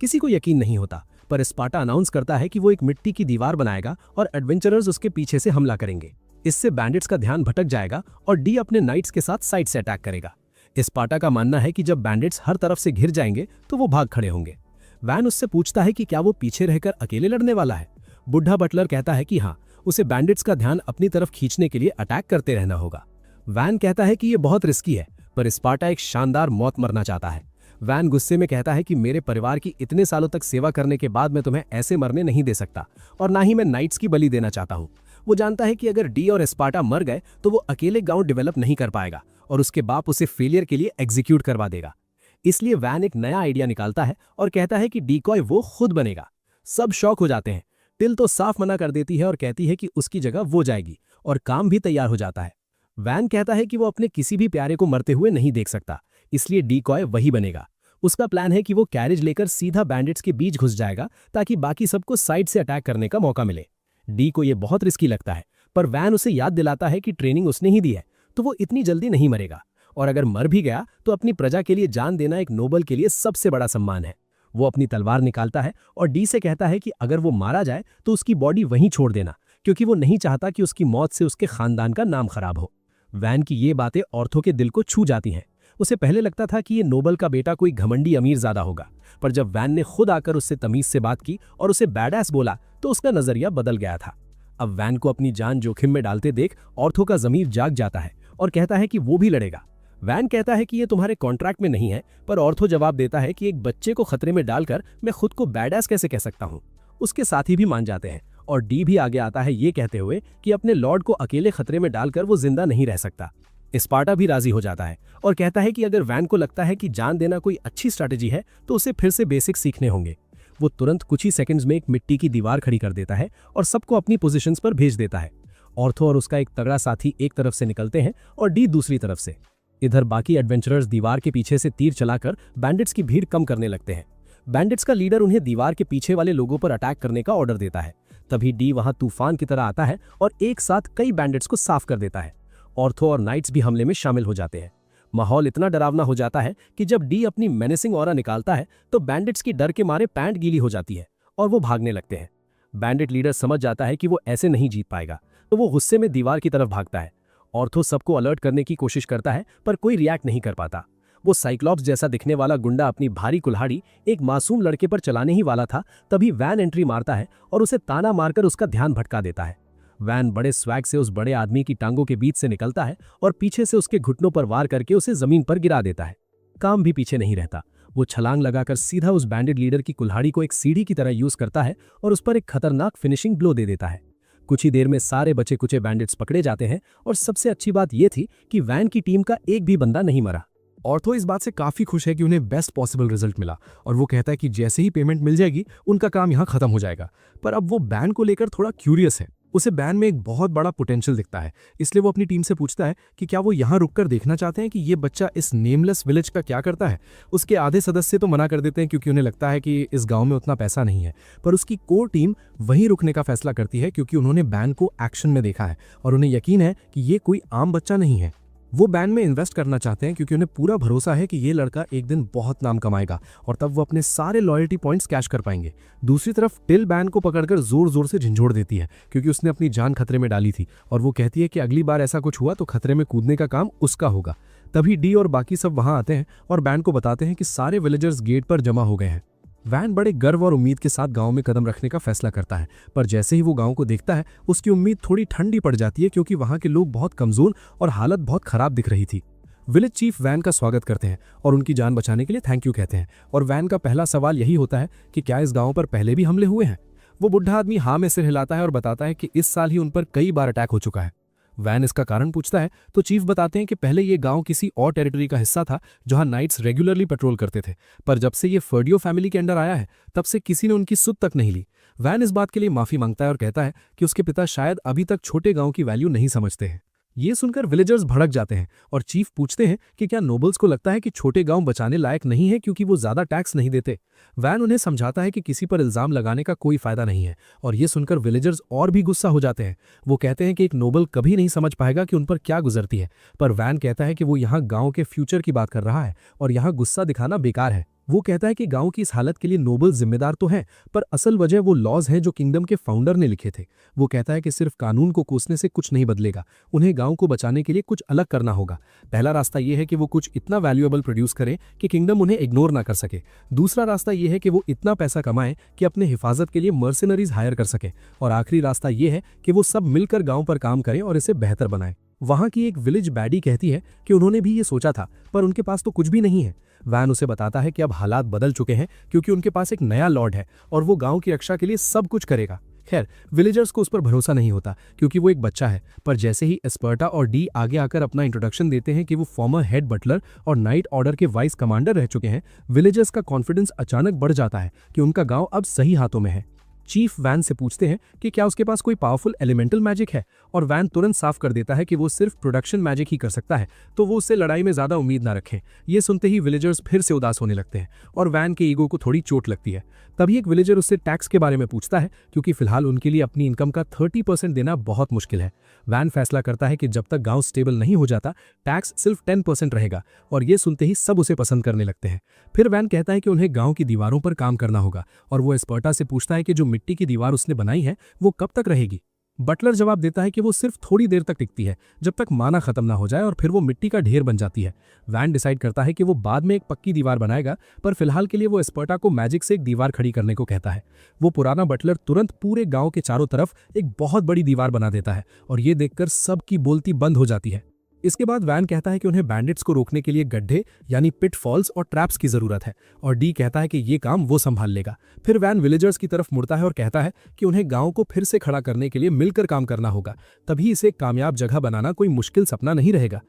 किसी को यकीन नहीं होता, पर एस्पार्टा अनाउंस करता है कि वो एक मिट्टी की दीवार बनाएगा और एडवेंचरर्स उसके पीछे से हमला करेंगे। इससे बैंडिट्स का ध्यान भटक जाएगा और डी अपने नाइट्स के साथ साइड से अटैक करेगा। एस्पार्टा का मानना है कि जब बैंडिट्स हर तरफ से घिर जाएंगे तो वो भाग खड़े होंगे। वैन उससे पूछता है कि क्या वो पीछे रहकर अकेले लड़ने वाला है। बुढ़ा बटलर कहता है कि हाँ, उसे बैंडिट्स का ध्यान अपनी तरफ खींचने के लिए अटैक करते रहना होगा। वैन कहता है कि ये बहुत रिस्की है, पर एस्पार्टा एक शानदार मौत मरना चाहता है। वैन गुस्से में कहता है कि मेरे परिवार की इतने सालों तक सेवा करने के बाद मैं तुम्हें ऐसे मरने नहीं दे सकता और ना ही मैं नाइट्स की बलि देना चाहता हूँ। वो जानता है कि अगर डी और एस्पार्टा मर गए तो वो अकेले गांव डेवलप नहीं कर पाएगा और उसके बाप उसे फेलियर के लिए एग्जीक्यूट करवा देगा। इसलिए वैन एक नया आइडिया निकालता है और कहता है कि डीकॉय वो खुद बनेगा। सब शौक हो जाते हैं। टिल तो साफ मना कर देती है और कहती है कि उसकी जगह वो जाएगी और काम भी तैयार हो जाता है। वैन कहता है कि वो अपने किसी भी प्यारे को मरते हुए नहीं देख सकता, इसलिए डीकॉय वही बनेगा। उसका प्लान है कि वो कैरेज लेकर सीधा बैंडिट्स के बीच घुस जाएगा ताकि बाकी सबको साइड से अटैक करने का मौका मिले। डी को ये बहुत रिस्की लगता है, पर वैन उसे याद दिलाता है कि ट्रेनिंग उसने ही दी है, तो वो इतनी जल्दी नहीं मरेगा, और अगर मर भी गया तो अपनी प्रजा के लिए जान देना एक नोबल के लिए सबसे बड़ा सम्मान है। वो अपनी तलवार निकालता है और डी से कहता है कि अगर वो मारा जाए तो उसकी बॉडी वहीं छोड़ देना, क्योंकि वो नहीं चाहता कि उसकी मौत से उसके खानदान का नाम खराब हो। वैन की ये बातें ऑर्थो के दिल को छू जाती हैं। उसे पहले लगता था कि ये नोबल का बेटा कोई घमंडी अमीरजादा होगा, पर जब वैन ने खुद आकर उससे तमीज से बात की और उसे बैडएस बोला तो उसका नजरिया बदल गया था। अब वैन को अपनी जान जोखिम में डालते देख ऑर्थो का ज़मीर जाग जाता है और कहता है कि वो भी लड़ेगा। वैन कहता है कि ये तुम्हारे कॉन्ट्रैक्ट में नहीं है, पर ऑर्थो जवाब देता है कि एक बच्चे को खतरे में डालकर मैं खुद को बैडएस कैसे कह सकता हूँ। उसके साथी भी मान जाते हैं और डी भी आगे आता है ये कहते हुए कि अपने लॉर्ड को अकेले खतरे में डालकर वो जिंदा नहीं रह सकता। स्पार्टा भी राजी हो जाता है और कहता है कि अगर वैन को लगता है कि जान देना कोई अच्छी स्ट्रैटेजी है तो उसे फिर से बेसिक सीखने होंगे। वो तुरंत कुछ ही सेकंड्स में एक मिट्टी की दीवार खड़ी कर देता है और सबको अपनी पोजीशंस पर भेज देता है। ऑर्थो और उसका एक तगड़ा साथी एक तरफ से निकलते हैं और डी दूसरी तरफ से। इधर बाकी एडवेंचरर्स दीवार के पीछे से तीर चलाकर बैंडिट्स की भीड़ कम करने लगते हैं। बैंडिट्स का लीडर उन्हें दीवार के पीछे वाले लोगों पर अटैक करने का ऑर्डर देता है। तभी डी वहां तूफान की तरह आता है और एक साथ कई बैंडिट्स को साफ कर देता है। ऑर्थो और नाइट्स भी हमले में शामिल हो जाते हैं। माहौल इतना डरावना हो जाता है कि जब डी अपनी मेनेसिंग ऑरा निकालता है तो बैंडिट्स की डर के मारे पैंट गीली हो जाती है और वो भागने लगते हैं। बैंडिट लीडर समझ जाता है कि वो ऐसे नहीं जीत पाएगा, तो वो गुस्से में दीवार की तरफ भागता है। ऑर्थो सबको अलर्ट करने की कोशिश करता है पर कोई रिएक्ट नहीं कर पाता। वो साइक्लॉप्स जैसा दिखने वाला गुंडा अपनी भारी कुल्हाड़ी एक मासूम लड़के पर चलाने ही वाला था, तभी वैन एंट्री मारता है और उसे ताना मारकर उसका ध्यान भटका देता है। वैन बड़े स्वैग से उस बड़े आदमी की टांगों के बीच से निकलता है और पीछे से उसके घुटनों पर वार करके उसे जमीन पर गिरा देता है। काम भी पीछे नहीं रहता, वो छलांग लगाकर सीधा उस बैंडिट लीडर की कुल्हाड़ी को एक सीढ़ी की तरह यूज करता है और उस पर एक खतरनाक फिनिशिंग ब्लो दे देता है। कुछ ही देर में सारे बचे कुचे बैंडिट्स पकड़े जाते हैं और सबसे अच्छी बात यह थी कि वैन की टीम का एक भी बंदा नहीं मरा। ऑर्थो इस बात से काफी खुश है कि उन्हें बेस्ट पॉसिबल रिजल्ट मिला और वो कहता है कि जैसे ही पेमेंट मिल जाएगी उनका काम यहाँ खत्म हो जाएगा। पर अब वो बैन को लेकर थोड़ा क्यूरियस है। उसे बैन में एक बहुत बड़ा पोटेंशियल दिखता है, इसलिए वो अपनी टीम से पूछता है कि क्या वो यहाँ रुककर देखना चाहते हैं कि ये बच्चा इस नेमलेस विलेज का क्या करता है। उसके आधे सदस्य तो मना कर देते हैं क्योंकि उन्हें लगता है कि इस गांव में उतना पैसा नहीं है, पर उसकी कोर टीम वहीं रुकने का फैसला करती है क्योंकि उन्होंने बैन को एक्शन में देखा है और उन्हें यकीन है कि ये कोई आम बच्चा नहीं है। वो बैन में इन्वेस्ट करना चाहते हैं क्योंकि उन्हें पूरा भरोसा है कि ये लड़का एक दिन बहुत नाम कमाएगा और तब वो अपने सारे लॉयल्टी पॉइंट्स कैश कर पाएंगे। दूसरी तरफ टिल बैन को पकड़कर जोर जोर से झंझोड़ देती है क्योंकि उसने अपनी जान खतरे में डाली थी और वो कहती है कि अगली बार ऐसा कुछ हुआ तो खतरे में कूदने का काम उसका होगा। तभी डी और बाकी सब वहां आते हैं और बैन को बताते हैं कि सारे विलेजर्स गेट पर जमा हो गए हैं। वैन बड़े गर्व और उम्मीद के साथ गांव में कदम रखने का फैसला करता है, पर जैसे ही वो गांव को देखता है उसकी उम्मीद थोड़ी ठंडी पड़ जाती है क्योंकि वहां के लोग बहुत कमजोर और हालत बहुत खराब दिख रही थी। विलेज चीफ वैन का स्वागत करते हैं और उनकी जान बचाने के लिए थैंक यू कहते हैं और वैन का पहला सवाल यही होता है कि क्या इस गांव पर पहले भी हमले हुए हैं। वो बुढ़ा आदमी हाँ में सिर हिलाता है और बताता है कि इस साल ही उन पर कई बार अटैक हो चुका है। वैन इसका कारण पूछता है तो चीफ बताते हैं कि पहले ये गांव किसी और टेरिटरी का हिस्सा था जहां नाइट्स रेगुलरली पेट्रोल करते थे, पर जब से ये फर्डियो फैमिली के अंडर आया है तब से किसी ने उनकी सुध तक नहीं ली। वैन इस बात के लिए माफी मांगता है और कहता है कि उसके पिता शायद अभी तक छोटे गांव की वैल्यू नहीं समझते हैं। ये सुनकर विलेजर्स भड़क जाते हैं और चीफ पूछते हैं कि क्या नोबल्स को लगता है कि छोटे गांव बचाने लायक नहीं है क्योंकि वो ज्यादा टैक्स नहीं देते। वैन उन्हें समझाता है कि किसी पर इल्जाम लगाने का कोई फायदा नहीं है और ये सुनकर विलेजर्स और भी गुस्सा हो जाते हैं। वो कहते हैं कि एक नोबल कभी नहीं समझ पाएगा कि उन पर क्या गुजरती है, पर वैन कहता है कि वो यहाँ गाँव के फ्यूचर की बात कर रहा है और यहाँ गुस्सा दिखाना बेकार है। वो कहता है कि गांव की इस हालत के लिए नोबल जिम्मेदार तो हैं, पर असल वजह वो लॉज हैं जो किंगडम के फाउंडर ने लिखे थे। वो कहता है कि सिर्फ कानून को कोसने से कुछ नहीं बदलेगा, उन्हें गांव को बचाने के लिए कुछ अलग करना होगा। पहला रास्ता ये है कि वो कुछ इतना वैल्यूएबल प्रोड्यूस करें कि किंगडम उन्हें इग्नोर ना कर सके। दूसरा रास्ता ये है कि वो इतना पैसा कमाएं कि अपने हिफाजत के लिए मर्सिनरीज हायर कर सके। और आखिरी रास्ता ये है कि वो सब मिलकर गाँव पर काम करें और इसे बेहतर बनाएं। वहां की एक विलेज बैडी कहती है कि उन्होंने भी ये सोचा था, पर उनके पास तो कुछ भी नहीं है। वैन उसे बताता है कि अब हालात बदल चुके हैं क्योंकि उनके पास एक नया लॉर्ड है और वो गांव की रक्षा के लिए सब कुछ करेगा। खैर, विलेजर्स को उस पर भरोसा नहीं होता क्योंकि वो एक बच्चा है, पर जैसे ही स्पर्टा और डी आगे आकर अपना इंट्रोडक्शन देते हैं कि वो फॉर्मर हेड बटलर और नाइट ऑर्डर के वाइस कमांडर रह चुके हैं, विलेजर्स का कॉन्फिडेंस अचानक बढ़ जाता है कि उनका गाँव अब सही हाथों में है। चीफ वैन से पूछते हैं कि क्या उसके पास कोई पावरफुल एलिमेंटल मैजिक है, और वैन तुरंत साफ कर देता है कि वो सिर्फ प्रोडक्शन मैजिक ही कर सकता है, तो वो उससे लड़ाई में ज्यादा उम्मीद ना रखें। ये सुनते ही विलेजर्स फिर से उदास होने लगते हैं और वैन के ईगो को थोड़ी चोट लगती है। तभी एक विलेजर उससे टैक्स के बारे में पूछता है, क्योंकि फिलहाल उनके लिए अपनी इनकम का 30% देना बहुत मुश्किल है। वैन फैसला करता है कि जब तक गांव स्टेबल नहीं हो जाता, टैक्स सिर्फ 10% रहेगा, और ये सुनते ही सब उसे पसंद करने लगते हैं। फिर वैन कहता है कि उन्हें गांव की दीवारों पर काम करना होगा, और वो एस्पर्टा से पूछता है कि जो मिट्टी की दीवार उसने बनाई है वो कब तक रहेगी। बटलर जवाब देता है कि वो सिर्फ थोड़ी देर तक टिकती है, जब तक माना खत्म ना हो जाए, और फिर वो मिट्टी का ढेर बन जाती है। वैन डिसाइड करता है कि वो बाद में एक पक्की दीवार बनाएगा, पर फिलहाल के लिए वो एस्पर्टा को मैजिक से एक दीवार खड़ी करने को कहता है। वो पुराना बटलर तुरंत पूरे गांव के चारों तरफ एक बहुत बड़ी दीवार बना देता है, और ये देखकर सबकी बोलती बंद हो जाती है। इसके बाद वैन कहता है कि उन्हें बैंडिट्स को रोकने के लिए गड्ढे यानी पिट फॉल्स और ट्रैप्स की जरूरत है, और डी कहता है कि ये काम वो संभाल लेगा। फिर वैन विलेजर्स की तरफ मुड़ता है और कहता है कि उन्हें गांव को फिर से खड़ा करने के लिए मिलकर काम करना होगा, तभी इसे एक कामयाब जगह बनाना कोई मुश्किल सपना नहीं रहेगा।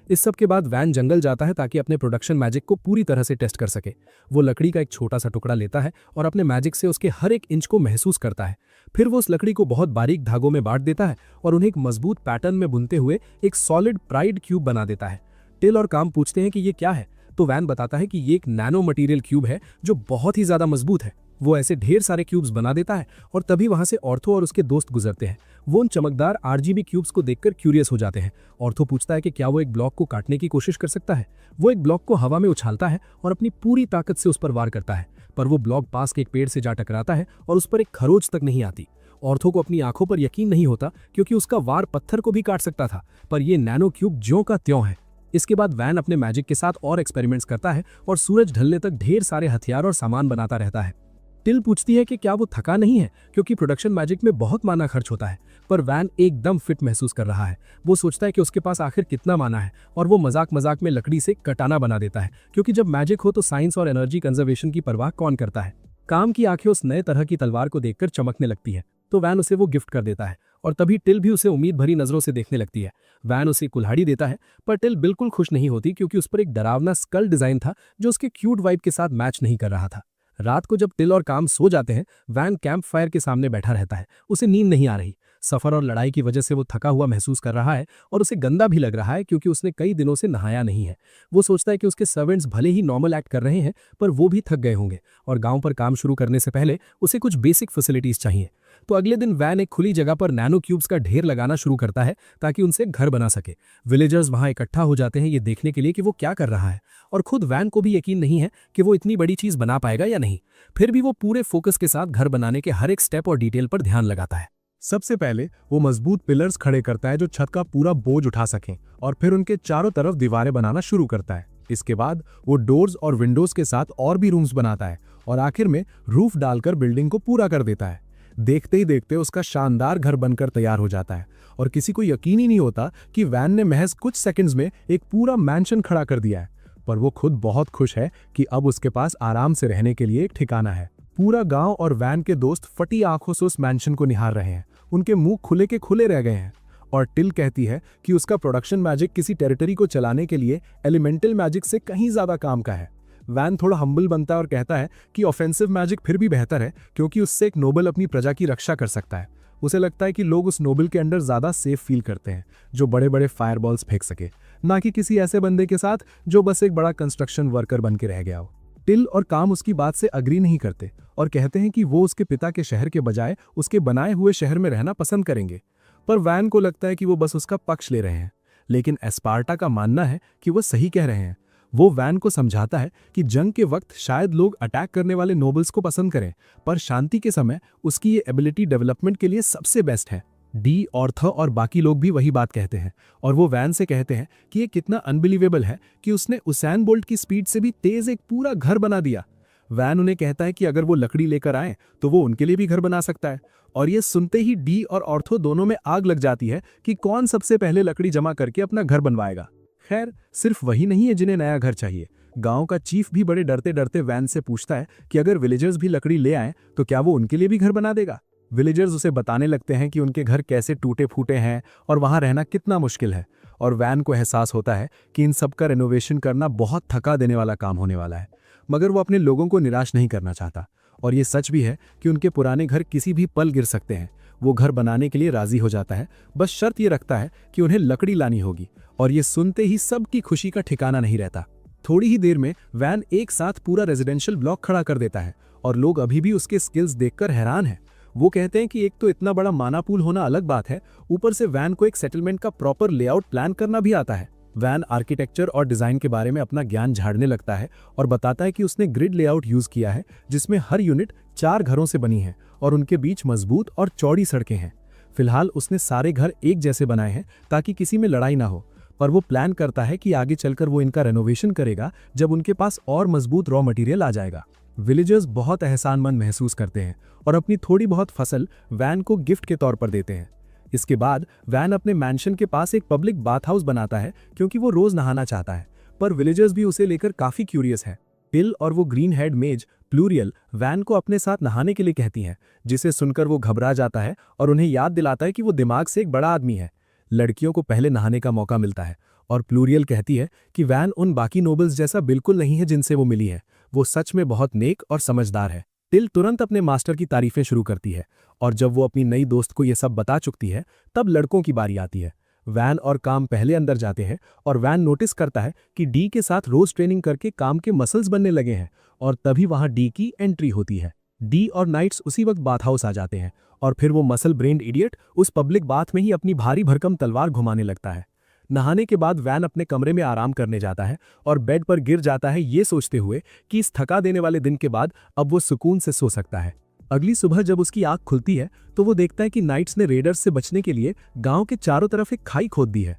इस सब के बाद वैन जंगल जाता है ताकि अपने प्रोडक्शन मैजिक को पूरी तरह से टेस्ट कर सके। वो लकड़ी का एक छोटा सा टुकड़ा लेता है और अपने मैजिक से उसके हर एक इंच को महसूस करता है। फिर वो उस लकड़ी को बहुत बारीक धागों में बांट देता है और उन्हें एक मजबूत पैटर्न में बुनते हुए एक सॉलिड प्राइड क्यूब बना देता है। टिल और काम पूछते हैं कि ये क्या है, तो वैन बताता है कि ये एक नैनो मटेरियल क्यूब है जो बहुत ही ज्यादा मजबूत है। वो ऐसे ढेर सारे क्यूब्स बना देता है और तभी वहां से ऑर्थो और उसके दोस्त गुजरते हैं। वो उन चमकदार आरजीबी क्यूब्स को देखकर क्यूरियस हो जाते हैं। ऑर्थो पूछता है कि क्या वो एक ब्लॉक को काटने की कोशिश कर सकता है। वो एक ब्लॉक को हवा में उछालता है और अपनी पूरी ताकत से उस पर वार करता है, पर वो ब्लॉक पास के एक पेड़ से जा टकराता है और उस पर एक खरोच तक नहीं आती। ऑर्थो को अपनी आंखों पर यकीन नहीं होता, क्योंकि उसका वार पत्थर को भी काट सकता था, पर ये नैनो क्यूब ज्यों का त्यों है। इसके बाद वैन अपने मैजिक के साथ और एक्सपेरिमेंट्स करता है और सूरज ढलने तक ढेर सारे हथियार और सामान बनाता रहता है। टिल पूछती है कि क्या वो थका नहीं है, क्योंकि प्रोडक्शन मैजिक में बहुत माना खर्च होता है, पर वैन एकदम फिट महसूस कर रहा है। वो सोचता है कि उसके पास आखिर कितना माना है, और वो मजाक मजाक में लकड़ी से कटाना बना देता है, क्योंकि जब मैजिक हो तो साइंस और एनर्जी कंजर्वेशन की परवाह कौन करता है। काम की आंखें उस नए तरह की तलवार को देखकर चमकने लगती है, तो वैन उसे वो गिफ्ट कर देता है, और तभी टिल भी उसे उम्मीद भरी नजरों से देखने लगती है। वैन उसे कुल्हाड़ी देता है, पर टिल बिल्कुल खुश नहीं होती, क्योंकि उस पर एक डरावना स्कल डिजाइन था जो उसके क्यूट वाइब के साथ मैच नहीं कर रहा था। रात को जब टिल और काम सो जाते हैं, वैन कैंप फायर के सामने बैठा रहता है। उसे नींद नहीं आ रही। सफर और लड़ाई की वजह से वो थका हुआ महसूस कर रहा है, और उसे गंदा भी लग रहा है, क्योंकि उसने कई दिनों से नहाया नहीं है। वो सोचता है कि उसके सर्वेंट्स भले ही नॉर्मल एक्ट कर रहे हैं, पर वो भी थक गए होंगे, और गांव पर काम शुरू करने से पहले उसे कुछ बेसिक फैसिलिटीज चाहिए। तो अगले दिन वैन एक खुली जगह पर नैनो क्यूब्स का ढेर लगाना शुरू करता है ताकि उनसे घर बना सके। विलेजर्स वहां इकट्ठा हो जाते हैं ये देखने के लिए कि वो क्या कर रहा है, और खुद वैन को भी यकीन नहीं है कि वो इतनी बड़ी चीज बना पाएगा या नहीं। फिर भी वो पूरे फोकस के साथ घर बनाने के हर एक स्टेप और डिटेल पर ध्यान लगाता है। सबसे पहले वो मजबूत पिलर्स खड़े करता है जो छत का पूरा बोझ उठा सकें, और फिर उनके चारों तरफ दीवारें बनाना शुरू करता है। इसके बाद वो डोर्स और विंडोज के साथ और भी रूम्स बनाता है, और आखिर में रूफ डालकर बिल्डिंग को पूरा कर देता है। देखते ही देखते उसका शानदार घर बनकर तैयार हो जाता है, और किसी को यकीन ही नहीं होता कि वैन ने महज कुछ सेकंड्स में एक पूरा मैंशन खड़ा कर दिया है। पर वो खुद बहुत खुश है कि अब उसके पास आराम से रहने के लिए एक ठिकाना है। पूरा गांव और वैन के दोस्त फटी आंखों से उस मैंशन को निहार रहे हैं। उनके मुंह खुले के खुले रह गए हैं, और टिल कहती है कि उसका प्रोडक्शन मैजिक किसी टेरिटरी को चलाने के लिए एलिमेंटल मैजिक से कहीं ज्यादा काम का है। वैन थोड़ा हम्बल बनता है और कहता है कि ऑफेंसिव मैजिक फिर भी बेहतर है, क्योंकि उससे एक नोबल अपनी प्रजा की रक्षा कर सकता है। उसे लगता है कि लोग उस नोबल के अंडर ज्यादा सेफ फील करते हैं, जो बड़े बड़े फायरबॉल्स फेंक सके, ना कि किसी ऐसे बंदे के साथ जो बस एक बड़ा कंस्ट्रक्शन वर्कर बन के रह गया हो। टिल और काम उसकी बात से अग्री नहीं करते और कहते हैं कि वो उसके पिता के शहर के बजाय उसके बनाए हुए शहर में रहना पसंद करेंगे। पर वैन को लगता है कि वो बस उसका पक्ष ले रहे हैं, लेकिन एस्पार्टा का मानना है कि वो सही कह रहे हैं। वो वैन को समझाता है कि जंग के वक्त शायद लोग अटैक करने वाले नोबल्स को पसंद करें, पर शांति के समय उसकी ये एबिलिटी डेवलपमेंट के लिए सबसे बेस्ट है। डी, ऑर्थर और बाकी लोग भी वही बात कहते हैं, और वो वैन से कहते हैं कि ये कितना अनबिलीवेबल है कि उसने उसैन बोल्ट की स्पीड से भी तेज एक पूरा घर बना दिया। वैन उन्हें कहता है कि अगर वो लकड़ी लेकर आए तो वो उनके लिए भी घर बना सकता है, और ये सुनते ही डी और ऑर्थो दोनों में आग लग जाती है कि कौन सबसे पहले लकड़ी जमा करके अपना घर बनवाएगा। खैर, सिर्फ वही नहीं है जिन्हें नया घर चाहिए। गांव का चीफ भी बड़े डरते डरते वैन से पूछता है कि अगर विलेजर्स भी लकड़ी ले आए तो क्या वो उनके लिए भी घर बना देगा। विलेजर्स उसे बताने लगते हैं कि उनके घर कैसे टूटे फूटे हैं और वहां रहना कितना मुश्किल है, और वैन को एहसास होता है कि इन सब का रेनोवेशन करना बहुत थका देने वाला काम होने वाला है। मगर वो अपने लोगों को निराश नहीं करना चाहता, और ये सच भी है कि उनके पुराने घर किसी भी पल गिर सकते हैं। वो घर बनाने के लिए राजी हो जाता है, बस शर्त ये रखता है कि उन्हें लकड़ी लानी होगी। और ये सुनते ही सबकी खुशी का ठिकाना नहीं रहता। थोड़ी ही देर में वैन एक साथ पूरा रेजिडेंशियल ब्लॉक खड़ा कर देता है और लोग अभी भी उसके स्किल्स देखकर हैरान हैं। वो कहते हैं कि एक तो इतना बड़ा माना पूल होना अलग बात है, ऊपर से वैन को एक सेटलमेंट का प्रॉपर लेआउट प्लान करना भी आता है। वैन आर्किटेक्चर और डिजाइन के बारे में अपना ज्ञान झाड़ने लगता है और बताता है कि उसने ग्रिड लेआउट यूज किया है, जिसमें हर यूनिट 4 घरों से बनी है और उनके बीच मजबूत और चौड़ी सड़कें हैं। फिलहाल उसने सारे घर एक जैसे बनाए हैं ताकि किसी में लड़ाई ना हो, पर वो प्लान करता है कि आगे चलकर वो इनका रेनोवेशन करेगा जब उनके पास और मजबूत रॉ मटेरियल आ जाएगा। विलेजर्स बहुत एहसानमंद महसूस करते हैं और अपनी थोड़ी बहुत फसल वैन को गिफ्ट के तौर पर देते हैं। इसके बाद वैन अपने मैंशन के पास एक पब्लिक बाथ हाउस बनाता है क्योंकि वो रोज नहाना चाहता है, पर विलेजर्स भी उसे लेकर काफी क्यूरियस है। पिल और वो ग्रीन हेड मेज प्लूरियल वैन को अपने साथ नहाने के लिए कहती हैं, जिसे सुनकर वो घबरा जाता है और उन्हें याद दिलाता है कि वो दिमाग से एक बड़ा आदमी है। लड़कियों को पहले नहाने का मौका मिलता है और प्लूरियल कहती है कि वैन उन बाकी नोबल्स जैसा बिल्कुल नहीं है जिनसे वो मिली है, वो सच में बहुत नेक और समझदार है। टिल तुरंत अपने मास्टर की तारीफें शुरू करती है और जब वो अपनी नई दोस्त को ये सब बता चुकती है तब लड़कों की बारी आती है। वैन और काम पहले अंदर जाते हैं और वैन नोटिस करता है कि डी के साथ रोज ट्रेनिंग करके काम के मसल्स बनने लगे हैं और तभी वहां डी की एंट्री होती है। डी और नाइट्स उसी वक्त बाथ हाउस आ जाते हैं और फिर वो मसल ब्रेन्ड इडियट उस पब्लिक बाथ में ही अपनी भारी भरकम तलवार घुमाने लगता है। नहाने के बाद वैन अपने कमरे में आराम करने जाता है और बेड पर गिर जाता है ये सोचते हुए कि इस थका देने वाले दिन के बाद अब वो सुकून से सो सकता है। अगली सुबह जब उसकी आंख खुलती है तो वो देखता है कि नाइट्स ने रेडर्स से बचने के लिए गांव के चारों तरफ एक खाई खोद दी है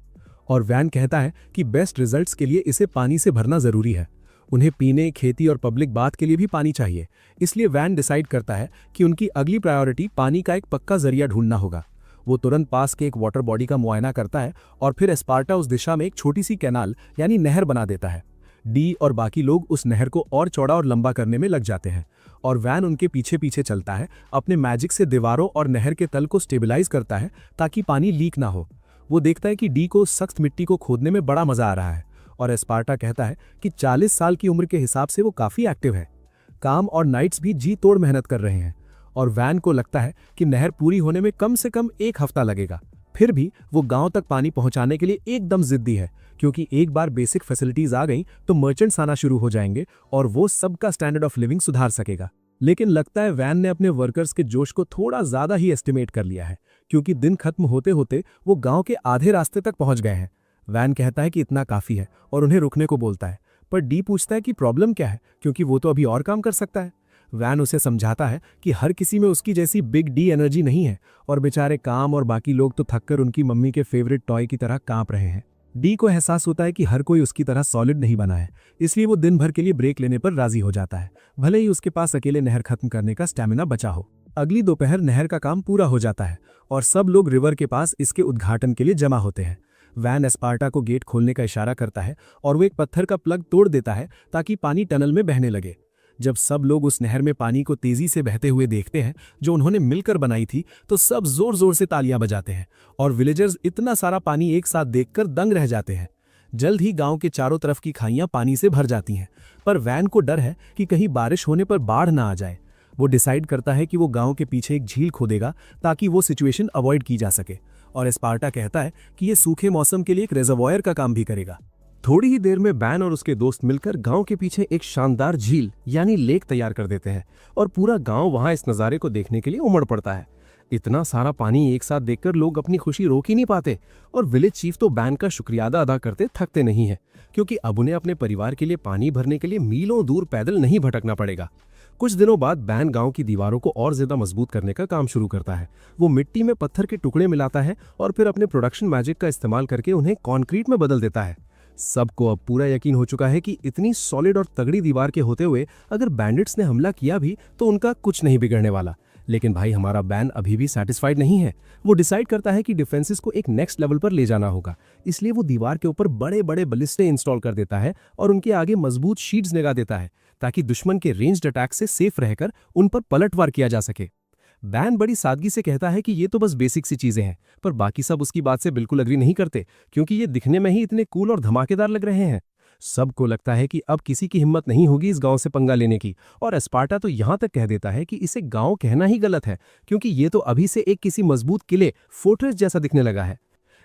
और वैन कहता है कि बेस्ट रिजल्ट्स के लिए इसे पानी से भरना जरूरी है। उन्हें पीने, खेती और पब्लिक बाथ के लिए भी पानी चाहिए, इसलिए वैन डिसाइड करता है कि उनकी अगली प्रायोरिटी पानी का एक पक्का जरिया ढूंढना होगा। वो तुरंत पास के एक वाटर बॉडी का मुआयना करता है और फिर एस्पार्टा उस दिशा में एक छोटी सी कैनाल यानी नहर बना देता है। डी और बाकी लोग उस नहर को और चौड़ा और लंबा करने में लग जाते हैं और वैन उनके पीछे पीछे चलता है, अपने मैजिक से दीवारों और नहर के तल को स्टेबलाइज करता है ताकि पानी लीक ना हो। वो देखता है कि डी को सख्त मिट्टी को खोदने में बड़ा मजा आ रहा है और एस्पार्टा कहता है कि 40 साल की उम्र के हिसाब से वो काफी एक्टिव है। काम और नाइट्स भी जी तोड़ मेहनत कर रहे हैं और वैन को लगता है कि नहर पूरी होने में कम से कम 1 हफ्ता लगेगा। फिर भी वो गांव तक पानी पहुंचाने के लिए एकदम जिद्दी है, क्योंकि एक बार बेसिक फैसिलिटीज आ गई तो मर्चेंट्स आना शुरू हो जाएंगे और वो सबका स्टैंडर्ड ऑफ लिविंग सुधार सकेगा। लेकिन लगता है वैन ने अपने वर्कर्स के जोश को थोड़ा ज्यादा ही एस्टिमेट कर लिया है, क्योंकि दिन खत्म होते होते वो गांव के आधे रास्ते तक पहुंच गए हैं। वैन कहता है कि इतना काफी है और उन्हें रुकने को बोलता है, पर डी पूछता है कि प्रॉब्लम क्या है, क्योंकि वो तो अभी और काम कर सकता है। वैन उसे समझाता है कि हर किसी में उसकी जैसी बिग डी एनर्जी नहीं है और बेचारे काम और बाकी लोग तो थककर उनकी मम्मी के फेवरेट टॉय की तरह कांप रहे हैं। डी को एहसास होता है कि हर कोई उसकी तरह सॉलिड नहीं बना है, इसलिए वो दिन भर के लिए ब्रेक लेने पर राजी हो जाता है, भले ही उसके पास अकेले नहर खत्म करने का स्टैमिना बचा हो। अगली दोपहर नहर का काम पूरा हो जाता है और सब लोग रिवर के पास इसके उद्घाटन के लिए जमा होते हैं। वैन एस्पार्टा को गेट खोलने का इशारा करता है और वो एक पत्थर का प्लग तोड़ देता है ताकि पानी टनल में बहने लगे। जब सब लोग उस नहर में पानी को तेजी से बहते हुए देखते हैं जो उन्होंने मिलकर बनाई थी, तो सब जोर जोर से तालियां बजाते हैं और विलेजर्स इतना सारा पानी एक साथ देखकर दंग रह जाते हैं। जल्द ही गांव के चारों तरफ की खाइयां पानी से भर जाती हैं, पर वैन को डर है कि कहीं बारिश होने पर बाढ़ ना आ जाए। वो डिसाइड करता है कि वो गांव के पीछे एक झील खोदेगा ताकि वो सिचुएशन अवॉइड की जा सके, और एस्पार्टा कहता है कि ये सूखे मौसम के लिए एक रिजर्वॉयर का काम भी करेगा। थोड़ी ही देर में बैन और उसके दोस्त मिलकर गांव के पीछे एक शानदार झील यानी लेक तैयार कर देते हैं और पूरा गांव वहां इस नज़ारे को देखने के लिए उमड़ पड़ता है। इतना सारा पानी एक साथ देखकर लोग अपनी खुशी रोक ही नहीं पाते और विलेज चीफ तो बैन का शुक्रिया अदा करते थकते नहीं है, क्योंकि अब उन्हें अपने परिवार के लिए पानी भरने के लिए मीलों दूर पैदल नहीं भटकना पड़ेगा। कुछ दिनों बाद बैन गांव की दीवारों को और ज्यादा मजबूत करने का काम शुरू करता है। वो मिट्टी में पत्थर के टुकड़े मिलाता है और फिर अपने प्रोडक्शन मैजिक का इस्तेमाल करके उन्हें कॉन्क्रीट में बदल देता है। सबको अब पूरा यकीन हो चुका है कि इतनी सॉलिड और तगड़ी दीवार के होते हुए अगर बैंडिट्स ने हमला किया भी तो उनका कुछ नहीं बिगड़ने वाला। लेकिन भाई हमारा बैन अभी भी सेटिस्फाइड नहीं है। वो डिसाइड करता है कि डिफेंसेस को एक नेक्स्ट लेवल पर ले जाना होगा, इसलिए वो दीवार के ऊपर बड़े बड़े बलिस्टे इंस्टॉल कर देता है और उनके आगे मजबूत शीट्स लगा देता है ताकि दुश्मन के रेंज्ड अटैक से सेफ रहकर उन पर पलटवार किया जा सके। बैन बड़ी सादगी से कहता है कि ये तो बस बेसिक सी चीजें हैं, पर बाकी सब उसकी बात से बिल्कुल अग्री नहीं करते, क्योंकि ये दिखने में ही इतने कूल और धमाकेदार लग रहे हैं। सबको लगता है कि अब किसी की हिम्मत नहीं होगी इस गांव से पंगा लेने की, और एस्पार्टा तो यहां तक कह देता है कि इसे गांव कहना ही गलत है, क्योंकि ये तो अभी से एक किसी मजबूत किले फोर्ट्रेस जैसा दिखने लगा है।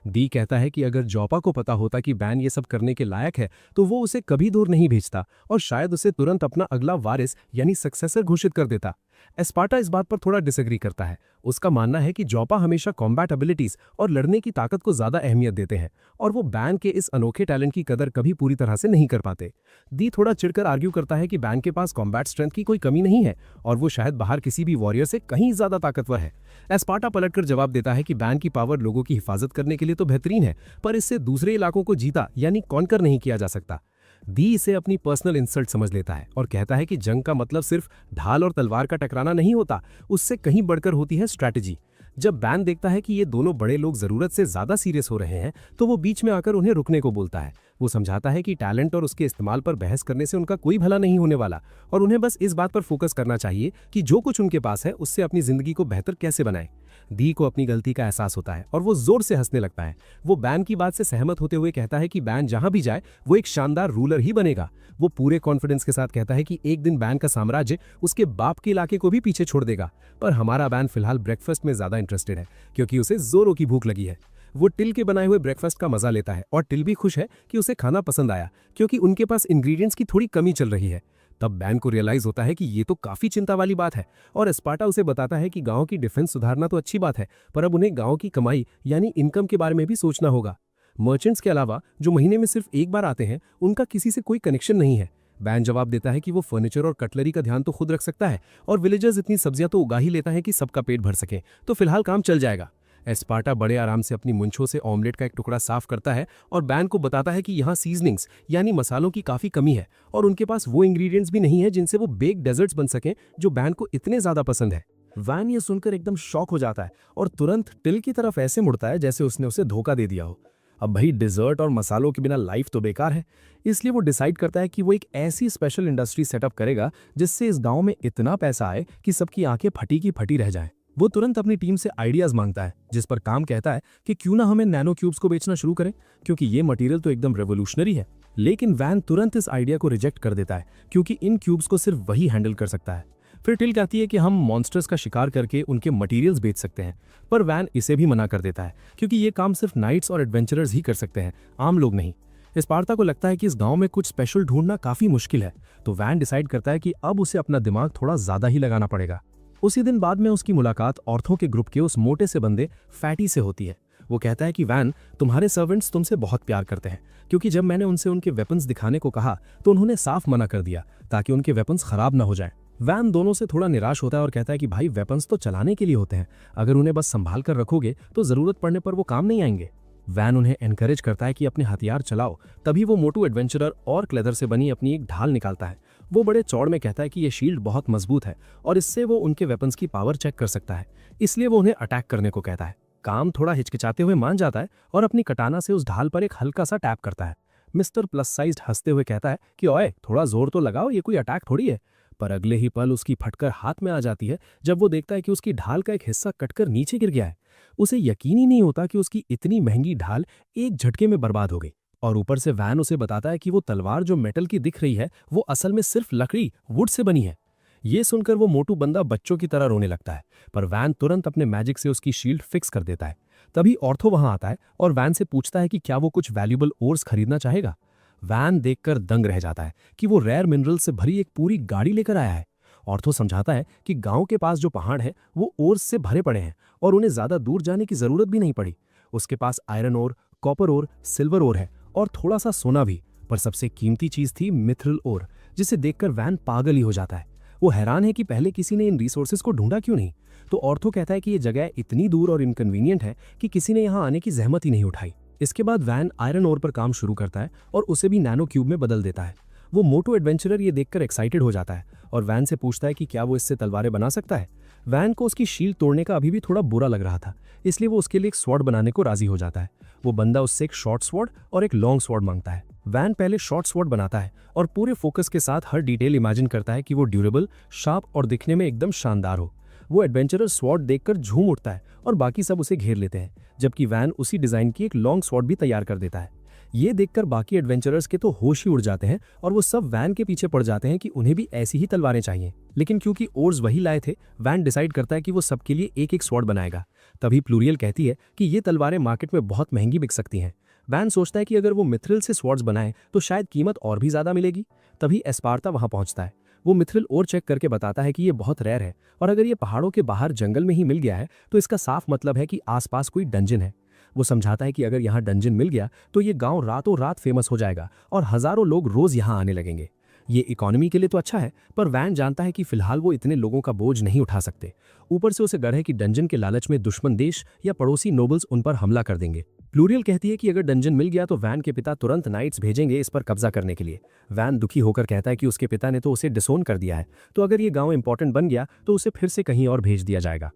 डी कहता है कि अगर जॉपा को पता होता कि बैन ये सब करने के लायक है तो वो उसे कभी दूर नहीं भेजता और शायद उसे तुरंत अपना अगला वारिस यानी सक्सेसर घोषित कर देता। एस्पार्टा इस बात पर थोड़ा डिसएग्री करता है। उसका मानना है कि जॉपा हमेशा कॉम्बैट एबिलिटीज और लड़ने की ताकत को ज्यादा अहमियत देते हैं और वो बैन के इस अनोखे टैलेंट की कदर कभी पूरी तरह से नहीं कर पाते। दी थोड़ा चिढ़कर आर्ग्यू करता है कि बैन के पास कॉम्बैट स्ट्रेंथ की कोई कमी नहीं है और वो शायद बाहर किसी भी वॉरियर से कहीं ज्यादा ताकतवर है। एस्पार्टा पलटकर जवाब देता है कि बैन की पावर लोगों की हिफाजत करने के लिए तो बेहतरीन है, पर इससे दूसरे इलाकों को जीता यानी कॉन्कर नहीं किया जा सकता। दी इसे अपनी पर्सनल इंसल्ट समझ लेता है और कहता है कि जंग का मतलब सिर्फ ढाल और तलवार का टकराना नहीं होता, उससे कहीं बढ़कर होती है स्ट्रैटेजी। जब बैन देखता है कि ये दोनों बड़े लोग जरूरत से ज्यादा सीरियस हो रहे हैं तो वो बीच में आकर उन्हें रुकने को बोलता है। वो समझाता है कि टैलेंट और उसके इस्तेमाल पर बहस करने से उनका कोई भला नहीं होने वाला और उन्हें बस इस बात पर फोकस करना चाहिए कि जो कुछ उनके पास है उससे अपनी जिंदगी को बेहतर कैसे बनाए। दी को अपनी गलती का एहसास होता है और वो जोर से हंसने लगता है। वो बैन की बात से सहमत होते हुए कहता है कि बैन जहां भी जाए वो एक शानदार रूलर ही बनेगा। वो पूरे कॉन्फिडेंस के साथ कहता है कि एक दिन बैन का साम्राज्य उसके बाप के इलाके को भी पीछे छोड़ देगा। पर हमारा बैन फिलहाल ब्रेकफास्ट में ज्यादा इंटरेस्टेड है क्योंकि उसे जोरों की भूख लगी है। वो टिल के बनाए हुए ब्रेकफास्ट का मजा लेता है और टिल भी खुश है कि उसे खाना पसंद आया क्योंकि उनके पास इंग्रेडिएंट्स की थोड़ी कमी चल रही है। तब बैन को रियलाइज होता है कि ये तो काफी चिंता वाली बात है और एस्पार्टा उसे बताता है कि गांव की डिफेंस सुधारना तो अच्छी बात है, पर अब उन्हें गांव की कमाई यानी इनकम के बारे में भी सोचना होगा। मर्चेंट्स के अलावा जो महीने में सिर्फ एक बार आते हैं उनका किसी से कोई कनेक्शन नहीं है। बैन जवाब देता है कि वो फर्नीचर और कटलरी का ध्यान तो खुद रख सकता है और विलेजर्स इतनी सब्जियां तो उगा ही लेता है कि सबका पेट भर सके, तो फिलहाल काम चल जाएगा। एस्पार्टा बड़े आराम से अपनी मुंछों से ऑमलेट का एक टुकड़ा साफ करता है और बैन को बताता है कि यहाँ सीजनिंग्स यानी मसालों की काफी कमी है और उनके पास वो इंग्रेडिएंट्स भी नहीं है जिनसे वो बेक डेजर्ट्स बन सकें जो बैन को इतने ज्यादा पसंद है। वैन ये सुनकर एकदम शॉक हो जाता है और तुरंत टिल की तरफ ऐसे मुड़ता है जैसे उसने उसे धोखा दे दिया हो। अब भाई डिजर्ट और मसालों के बिना लाइफ तो बेकार है, इसलिए वो डिसाइड करता है कि वो एक ऐसी स्पेशल इंडस्ट्री सेटअप करेगा जिससे इस गांव में इतना पैसा आए कि सबकी आंखें फटी की फटी रह जाएं। वो तुरंत अपनी टीम से आइडियाज मांगता है, जिस पर काम कहता है कि क्यों ना हमें नैनो क्यूब्स को बेचना शुरू करें क्योंकि ये मटेरियल तो एकदम रेवोल्यूशनरी है। लेकिन वैन तुरंत इस आइडिया को रिजेक्ट कर देता है क्योंकि इन क्यूब्स को सिर्फ वही हैंडल कर सकता है। फिर टिल कहती है कि हम मॉन्स्टर्स का शिकार करके उनके मटेरियल्स बेच सकते हैं, पर वैन इसे भी मना कर देता है क्योंकि ये काम सिर्फ नाइट्स और एडवेंचरर्स ही कर सकते हैं, आम लोग नहीं। एस्पार्टा को लगता है कि इस गांव में कुछ स्पेशल ढूंढना काफी मुश्किल है, तो वैन डिसाइड करता है कि अब उसे अपना दिमाग थोड़ा ज्यादा ही लगाना पड़ेगा। उसी दिन बाद में उसकी मुलाकात औरतों के ग्रुप के उस मोटे से बंदे फैटी से होती है। वो कहता है कि वैन, तुम्हारे सर्वेंट्स तुमसे बहुत प्यार करते हैं क्योंकि जब मैंने उनसे उनके वेपन्स दिखाने को कहा तो उन्होंने साफ मना कर दिया ताकि उनके वेपन्स खराब ना हो जाएं। वैन दोनों से थोड़ा निराश होता है और कहता है कि भाई वेपन्स तो चलाने के लिए होते हैं, अगर उन्हें बस संभाल कर रखोगे तो जरूरत पड़ने पर वो काम नहीं आएंगे। वैन उन्हें एनकरेज करता है कि अपने हथियार चलाओ। तभी वो मोटू एडवेंचरर और क्लेदर से बनी अपनी एक ढाल निकालता है। वो बड़े चौड़ में कहता है कि ये शील्ड बहुत मजबूत है और इससे वो उनके वेपन्स की पावर चेक कर सकता है, इसलिए वो उन्हें अटैक करने को कहता है। काम थोड़ा हिचकिचाते हुए मान जाता है और अपनी कटाना से उस ढाल पर एक हल्का सा टैप करता है। मिस्टर प्लस साइज्ड हंसते हुए कहता है कि ओए थोड़ा जोर तो लगाओ, ये कोई अटैक थोड़ी है। पर अगले ही पल उसकी फटकर हाथ में आ जाती है जब वो देखता है कि उसकी ढाल का एक हिस्सा कटकर नीचे गिर गया है। उसे यकीन ही नहीं होता कि उसकी इतनी महंगी ढाल एक झटके में बर्बाद हो गई। और ऊपर से वैन उसे बताता है कि वो तलवार जो मेटल की दिख रही है वो असल में सिर्फ लकड़ी वुड से बनी है। ये सुनकर वो मोटू बंदा बच्चों की तरह रोने लगता है, पर वैन तुरंत अपने मैजिक से उसकी शील्ड फिक्स कर देता है। तभी ऑर्थो वहां आता है और वैन से पूछता है कि क्या वो कुछ वैल्यूबल ओर्स खरीदना चाहेगा। वैन देखकर दंग रह जाता है कि वो रेयर मिनरल से भरी एक पूरी गाड़ी लेकर आया है। ऑर्थो समझाता है कि गांव के पास जो पहाड़ है वो ओर्स से भरे पड़े हैं और उन्हें ज्यादा दूर जाने की जरूरत भी नहीं पड़ी। उसके पास iron ore, copper ore, silver ore है और थोड़ा सा सोना भी, पर सबसे कीमती चीज थी मिथ्रिल ओर, जिसे देखकर वैन पागल ही हो जाता है। वो हैरान है कि पहले किसी ने इन रिसोर्सेज को ढूंढा क्यों नहीं। तो ऑर्थो कहता है कि ये जगह इतनी दूर और इनकन्वीनियंट है कि किसी ने यहाँ आने की जहमत ही नहीं उठाई। इसके बाद वैन आयरन ओर पर काम शुरू करता है और उसे भी नैनो क्यूब में बदल देता है। वो मोटो एडवेंचरर ये देखकर एक्साइटेड हो जाता है और वैन से पूछता है कि क्या वो इससे तलवारें बना सकता है। वैन को उसकी शील्ड तोड़ने का अभी भी थोड़ा बुरा लग रहा था, इसलिए वो उसके लिए एक स्वॉर्ड बनाने को राजी हो जाता है। वो बंदा उससे एक शॉर्ट स्वॉर्ड और एक लॉन्ग स्वॉर्ड मांगता है। वैन पहले शॉर्ट स्वॉर्ड बनाता है और पूरे फोकस के साथ हर डिटेल इमेजिन करता है कि वो ड्यूरेबल, शार्प और दिखने में एकदम शानदार हो। वो एडवेंचरर स्वॉर्ड देखकर झूम उठता है और बाकी सब उसे घेर लेते हैं, जबकि वैन उसी डिजाइन की एक लॉन्ग स्वॉर्ड भी तैयार कर देता है। ये देखकर बाकी एडवेंचरर्स के तो होश ही उड़ जाते हैं और वो सब वैन के पीछे पड़ जाते हैं कि उन्हें भी ऐसी ही तलवारें चाहिए। लेकिन क्योंकि ओर्स वही लाए थे, वैन डिसाइड करता है कि वो सबके लिए एक एक स्वॉर्ड बनाएगा। तभी प्लूरियल कहती है कि ये तलवारें मार्केट में बहुत महंगी बिक सकती हैं। वैन सोचता है कि अगर वो मिथ्रिल से स्वॉर्ड्स बनाए तो शायद कीमत और भी ज्यादा मिलेगी। तभी एस्पार्टा वहां पहुंचता है। वो मिथ्रिल और चेक करके बताता है कि ये बहुत रेयर है और अगर ये पहाड़ों के बाहर जंगल में ही मिल गया है तो इसका साफ मतलब है कि आसपास कोई डंजन है। वो समझाता है कि अगर यहाँ डंजन मिल गया तो ये गांव रातों रात फेमस हो जाएगा और हजारों लोग रोज यहाँ आने लगेंगे। ये इकोनॉमी के लिए तो अच्छा है, पर वैन जानता है कि फिलहाल वो इतने लोगों का बोझ नहीं उठा सकते। ऊपर से उसे डर है कि डंजन के लालच में दुश्मन देश या पड़ोसी नोबल्स उन पर हमला कर देंगे। प्लूरियल कहती है कि अगर डंजन मिल गया तो वैन के पिता तुरंत नाइट्स भेजेंगे इस पर कब्जा करने के लिए। वैन दुखी होकर कहता है कि उसके पिता ने तो उसे डिसोन कर दिया है, तो अगर ये गांव इंपॉर्टेंट बन गया तो उसे फिर से कहीं और भेज दिया जाएगा।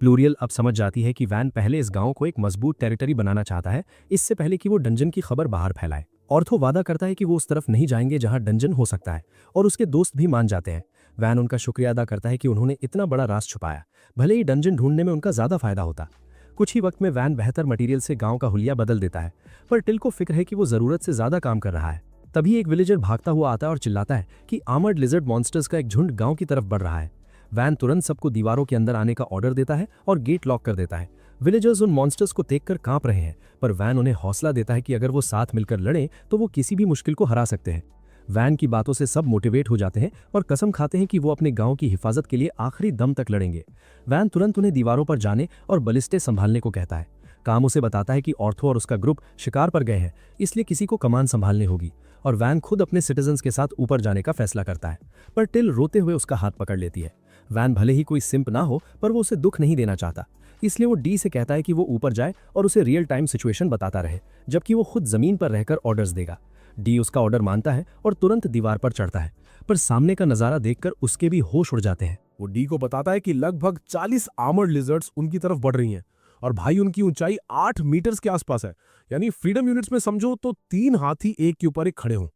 प्लूरियल अब समझ जाती है कि वैन पहले इस गांव को एक मजबूत टेरिटरी बनाना चाहता है, इससे पहले कि वो डंजन की खबर बाहर फैलाए। ऑर्थो वादा करता है कि वो उस तरफ नहीं जाएंगे जहां डंजन हो सकता है और उसके दोस्त भी मान जाते हैं। वैन उनका शुक्रिया अदा करता है कि उन्होंने इतना बड़ा राज छुपाया, भले ही डंजन ढूंढने में उनका ज्यादा फायदा होता। कुछ ही वक्त में वैन बेहतर मटेरियल से गांव का हुलिया बदल देता है, पर टिल को फिक्र है कि वो जरूरत से ज्यादा काम कर रहा है। तभी एक विलेजर भागता हुआ आता है और चिल्लाता है कि आर्मर्ड लिजर्ड मॉन्स्टर्स का एक झुंड गांव की तरफ बढ़ रहा है। वैन तुरंत सबको दीवारों के अंदर आने का ऑर्डर देता है और गेट लॉक कर देता है। विलेजर्स उन मॉन्स्टर्स को देखकर कांप रहे हैं, पर वैन उन्हें हौसला देता है कि अगर वो साथ मिलकर लड़ें तो वो किसी भी मुश्किल को हरा सकते हैं। वैन की बातों से सब मोटिवेट हो जाते हैं और कसम खाते हैं कि वो अपने गांव की हिफाजत के लिए आखिरी दम तक लड़ेंगे। वैन तुरंत उन्हें दीवारों पर जाने और बलिस्टे संभालने को कहता है। काम उसे बताता है कि ऑर्थो और उसका ग्रुप शिकार पर गए हैं, इसलिए किसी को कमान संभालनी होगी, और वैन खुद अपने सिटीजन्स के साथ ऊपर जाने का फैसला करता है। पर टिल रोते हुए उसका हाथ पकड़ लेती है। वैन भले ही कोई सिंप ना हो, पर वो उसे दुख नहीं देना चाहता, इसलिए वो डी से कहता है कि वो ऊपर जाए और उसे रियल टाइम सिचुएशन बताता रहे, जबकि वो खुद जमीन पर रहकर ऑर्डर्स देगा। डी उसका ऑर्डर मानता है और तुरंत दीवार पर चढ़ता है, पर सामने का नजारा देखकर उसके भी होश उड़ जाते हैं। वो डी को बताता है कि लगभग 40 आर्मर्ड लिजर्ड्स उनकी तरफ बढ़ रही हैं और भाई उनकी ऊंचाई 8 मीटर्स के आसपास है, यानी फ्रीडम यूनिट्स में समझो तो 3 हाथी एक के ऊपर एक खड़े हों।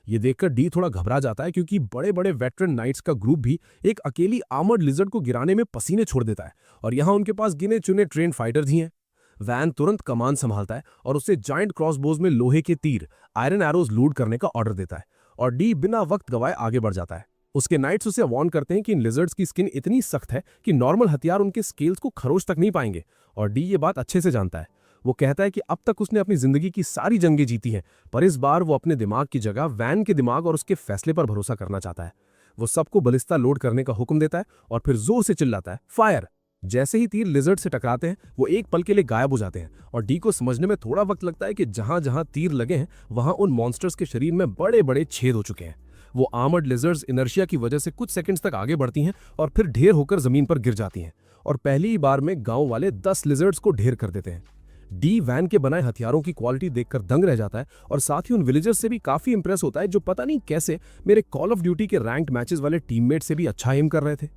ये देखकर डी थोड़ा घबरा जाता है क्योंकि बड़े बड़े वेटरन नाइट्स का ग्रुप भी एक अकेली आर्मर्ड लिजर्ड को गिराने में पसीने छोड़ देता है, और यहाँ उनके पास गिने चुने ट्रेन फाइटर्स ही हैं। वैन तुरंत कमान संभालता है और उसे जायंट क्रॉसबोज में लोहे के तीर आयरन एरोज लोड करने का ऑर्डर देता है, और डी बिना वक्त गवाए आगे बढ़ जाता है। उसके नाइट्स उसे वार्न करते हैं कि इन लिजर्ड्स की स्किन इतनी सख्त है कि नॉर्मल हथियार उनके स्केल्स को खरोच तक नहीं पाएंगे, और डी ये बात अच्छे से जानता है। वो कहता है कि अब तक उसने अपनी जिंदगी की सारी जंगें जीती हैं, पर इस बार वो अपने दिमाग की जगह वैन के दिमाग और उसके फैसले पर भरोसा करना चाहता है। वो सबको बलिस्ता लोड करने का हुक्म देता है और फिर जोर से चिल्लाता है, फायर। जैसे ही तीर लिजर्ड से टकराते हैं, वो एक पल के लिए गायब हो जाते हैं, और डी को समझने में थोड़ा वक्त लगता है कि जहां जहां तीर लगे हैं वहां उन मॉन्स्टर्स के शरीर में बड़े बड़े छेद हो चुके हैं। वो आर्मर्ड लिजर्ड्स इनर्शिया की वजह से कुछ सेकंड्स तक आगे बढ़ती हैं और फिर ढेर होकर जमीन पर गिर जाती हैं, और पहली ही बार में गांव वाले 10 लिजर्ड्स को ढेर कर देते हैं। डी वैन के बनाए हथियारों की क्वालिटी देखकर दंग रह जाता है, और साथ ही उन विलेजर्स से भी काफी इंप्रेस होता है जो पता नहीं कैसे मेरे कॉल ऑफ ड्यूटी के रैंक्ड मैचेस वाले टीममेट से भी अच्छा एम कर रहे थे।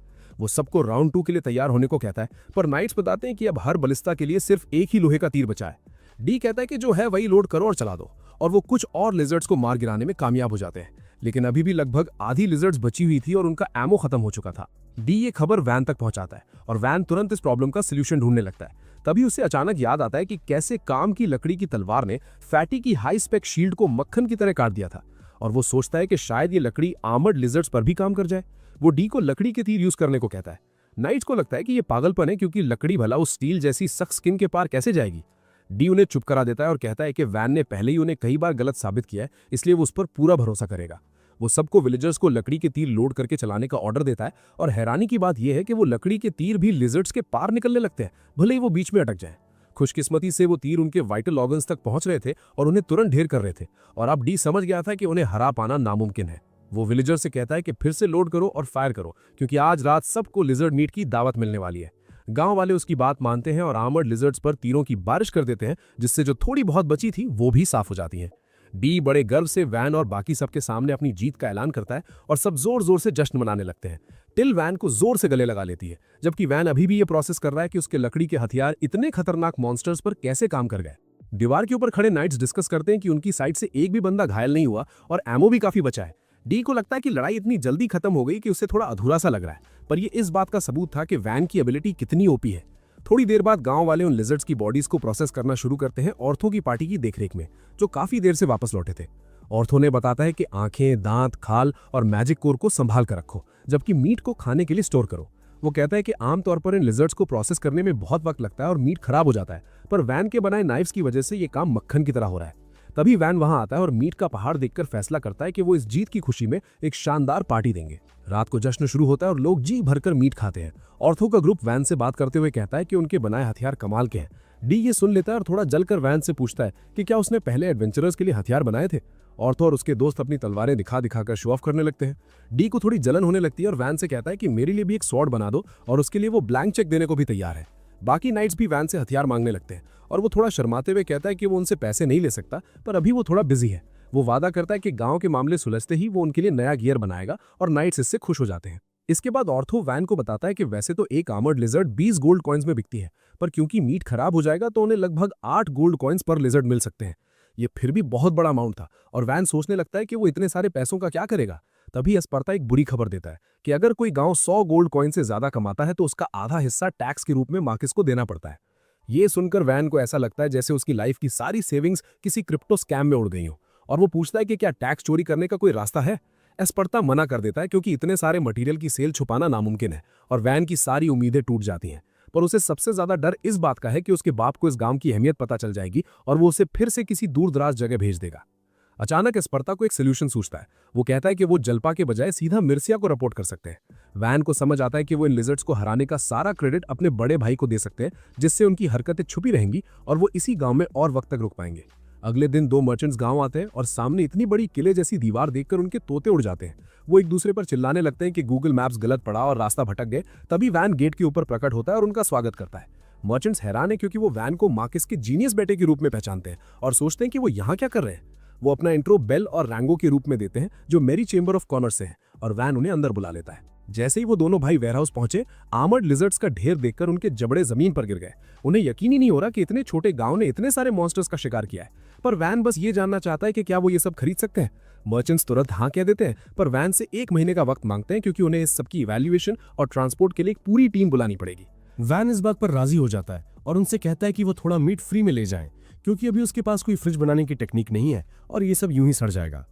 वो सबको राउंड 2 के लिए तैयार होने को कहता है, पर नाइट्स बताते हैं कि अब हर बलिस्ता के लिए सिर्फ एक ही लोहे का तीर बचा है। डी कहता है कि जो है वही लोड करो और चला दो, और वो कुछ और लिजर्ड्स को मार गिराने में कामयाब हो जाते हैं, लेकिन अभी भी लगभग आधी लिजर्ड्स बची हुई थी और उनका एमो खत्म हो चुका था। डी ये खबर वैन तक पहुंचाता है और वैन तुरंत इस प्रॉब्लम का सोल्यूशन ढूंढने लगता है। तभी उसे अचानक याद आता है कि कैसे काम की लकड़ी की तलवार ने फैटी की हाई स्पेक शील्ड को मक्खन की तरह काट दिया था, और वो सोचता है कि शायद ये लकड़ी आर्मर्ड लिजर्ड्स पर भी काम कर जाए। वो डी को लकड़ी के तीर यूज करने को कहता है। नाइट्स को लगता है कि ये पागलपन है, क्योंकि लकड़ी भला उस स्टील जैसी सख्त स्किन के पार कैसे जाएगी। डी उन्हें चुप करा देता है और कहता है कि वैन ने पहले ही उन्हें कई बार गलत साबित किया है, इसलिए वो उस पर पूरा भरोसा करेगा। वो सबको विलेजर्स को लकड़ी के तीर लोड करके चलाने का ऑर्डर देता है, और हैरानी की बात यह है कि वो लकड़ी के तीर भी लिजर्ड्स के पार निकलने लगते हैं, भले ही वो बीच में अटक जाए। खुशकिस्मती से वो तीर उनके वाइटल ऑर्गन्स तक पहुंच रहे थे और उन्हें तुरंत ढेर कर रहे थे, और अब डी समझ गया था कि उन्हें हरा पाना नामुमकिन है। वो विलेजर से कहता है कि फिर से लोड करो और फायर करो, क्योंकि आज रात सबको लिजर्ड मीट की दावत मिलने वाली है। गांव वाले उसकी बात मानते हैं और आर्मर्ड लिजर्ड्स पर तीरों की बारिश कर देते हैं, जिससे जो थोड़ी बहुत बची थी वो भी साफ हो जाती है। डी बड़े गर्व से वैन और बाकी सबके सामने अपनी जीत का ऐलान करता है, और सब जोर जोर से जश्न मनाने लगते हैं। टिल वैन को जोर से गले लगा लेती है, जबकि वैन अभी भी ये प्रोसेस कर रहा है कि उसके लकड़ी के हथियार इतने खतरनाक मॉन्स्टर्स पर कैसे काम कर गए। दीवार के ऊपर खड़े नाइट्स डिस्कस करते हैं कि उनकी साइड से एक भी बंदा घायल नहीं हुआ और एमो भी काफी बचा है। डी को लगता है कि लड़ाई इतनी जल्दी खत्म हो गई कि उसे थोड़ा अधूरा सा लग रहा है, पर यह इस बात का सबूत था कि वैन की एबिलिटी कितनी ओपी है। थोड़ी देर बाद गांव वाले उन लिजर्ड्स की बॉडीज को प्रोसेस करना शुरू करते हैं ऑर्थो की पार्टी की देखरेख में, जो काफी देर से वापस लौटे थे। ऑर्थो ने बताता है कि आंखें, दांत, खाल और मैजिक कोर को संभाल कर रखो, जबकि मीट को खाने के लिए स्टोर करो। वो कहता है कि आमतौर पर इन लिजर्ड्स को प्रोसेस करने में बहुत वक्त लगता है और मीट खराब हो जाता है, पर वैन के बनाए नाइफ्स की वजह से ये काम मक्खन की तरह हो रहा है। तभी वैन वहां आता है और मीट का पहाड़ देखकर फैसला करता है कि वो इस जीत की खुशी में एक शानदार पार्टी देंगे। रात को जश्न शुरू होता है और लोग जी भरकर मीट खाते हैं। ऑर्थो का ग्रुप वैन से बात करते हुए कहता है कि उनके बनाए हथियार कमाल के हैं। डी ये सुन लेता है और थोड़ा जलकर वैन से पूछता है कि क्या उसने पहले एडवेंचरर्स के लिए हथियार बनाए थे। ऑर्थो और उसके दोस्त अपनी तलवारें दिखा दिखाकर शो ऑफ करने लगते हैं। डी को थोड़ी जलन होने लगती है और वैन से कहता है कि मेरे लिए भी एक स्वॉर्ड बना दो, और उसके लिए वो ब्लैंक चेक देने को भी तैयार है। बाकी नाइट्स भी वैन से हथियार मांगने लगते हैं और वो थोड़ा शर्माते हुए कहता है कि वो उनसे पैसे नहीं ले सकता, पर अभी वो थोड़ा बिजी है। वो वादा करता है कि गांव के मामले सुलझते ही वो उनके लिए नया गियर बनाएगा और नाइट्स इससे खुश हो जाते हैं। इसके बाद ऑर्थो वैन को बताता है कि वैसे तो एक आर्मर्ड लिजर्ड 20 गोल्ड कॉइन्स में बिकती है, पर क्योंकि मीट खराब हो जाएगा तो उन्हें लगभग 8 गोल्ड कॉइन्स पर लिजर्ड मिल सकते हैं। ये फिर भी बहुत बड़ा अमाउंट था और वैन सोचने लगता है कि वो इतने सारे पैसों का क्या करेगा। तभी एस्पार्ता एक बुरी खबर देता है कि अगर कोई गांव 100 गोल्ड कॉइन से ज्यादा कमाता है तो उसका आधा हिस्सा टैक्स के रूप में मार्किस को देना पड़ता है। ये सुनकर वैन को ऐसा लगता है जैसे उसकी लाइफ की सारी सेविंग्स किसी क्रिप्टो स्कैम में उड़ गई हो, और वो पूछता है कि क्या टैक्स चोरी करने का कोई रास्ता है। एस्पार्ता मना कर देता है क्योंकि इतने सारे मटेरियल की सेल छुपाना नामुमकिन है और वैन की सारी उम्मीदें टूट जाती हैं। पर उसे सबसे ज्यादा डर इस बात का है कि उसके बाप को इस गांव की अहमियत पता चल जाएगी और वो उसे फिर से किसी दूर दराज जगह भेज देगा। अचानक एस्पार्ता को एक सोल्यूशन सूझता है। वो कहता है कि वो जल्पा के बजाय सीधा मिर्सिया को रिपोर्ट कर सकते हैं। वैन को समझ आता है कि वो इन लिजर्ड्स को हराने का सारा क्रेडिट अपने बड़े भाई को दे सकते हैं, जिससे उनकी हरकतें छुपी रहेंगी और वो इसी गांव में और वक्त तक रुक पाएंगे। अगले दिन 2 मर्चेंट्स गांव आते हैं और सामने इतनी बड़ी किले जैसी दीवार देखकर उनके तोते उड़ जाते हैं। वो एक दूसरे पर चिल्लाने लगते हैं कि गूगल मैप्स गलत पड़ा और रास्ता भटक गए। तभी वैन गेट के ऊपर प्रकट होता है और उनका स्वागत करता है। मर्चेंट्स हैरान है क्योंकि वो वैन को मार्किस के जीनियस बेटे के रूप में पहचानते हैं और सोचते हैं कि वो यहाँ क्या कर रहे हैं। वो अपना इंट्रो बेल और रैंगो के रूप में देते हैं, जो मेरी चेंबर ऑफ कॉमर्स से है, और वैन उन्हें अंदर बुला लेता है। जैसे ही वो दोनों भाई वेयरहाउस पहुंचे, आर्मर्ड लिजर्ड्स का ढेर देखकर उनके जबड़े जमीन पर गिर गए। उन्हें यकीन ही नहीं हो रहा कि इतने छोटे गांव ने इतने सारे मॉन्स्टर्स का शिकार किया है। पर वैन बस ये जानना चाहता है कि क्या वो ये सब खरीद सकते हैं। मर्चेंट्स तुरंत हाँ कह देते हैं, पर वैन से 1 महीने का वक्त मांगते हैं क्योंकि उन्हें इस सब की इवैल्यूएशन और ट्रांसपोर्ट के लिए एक पूरी टीम बुलानी पड़ेगी। वैन इस बात पर राजी हो जाता है और उनसे कहता है कि वो थोड़ा मीट फ्री में ले जाएं, क्योंकि अभी उसके पास कोई फ्रिज बनाने की टेक्निक नहीं है और ये सब यूं ही सड़ जाएगा।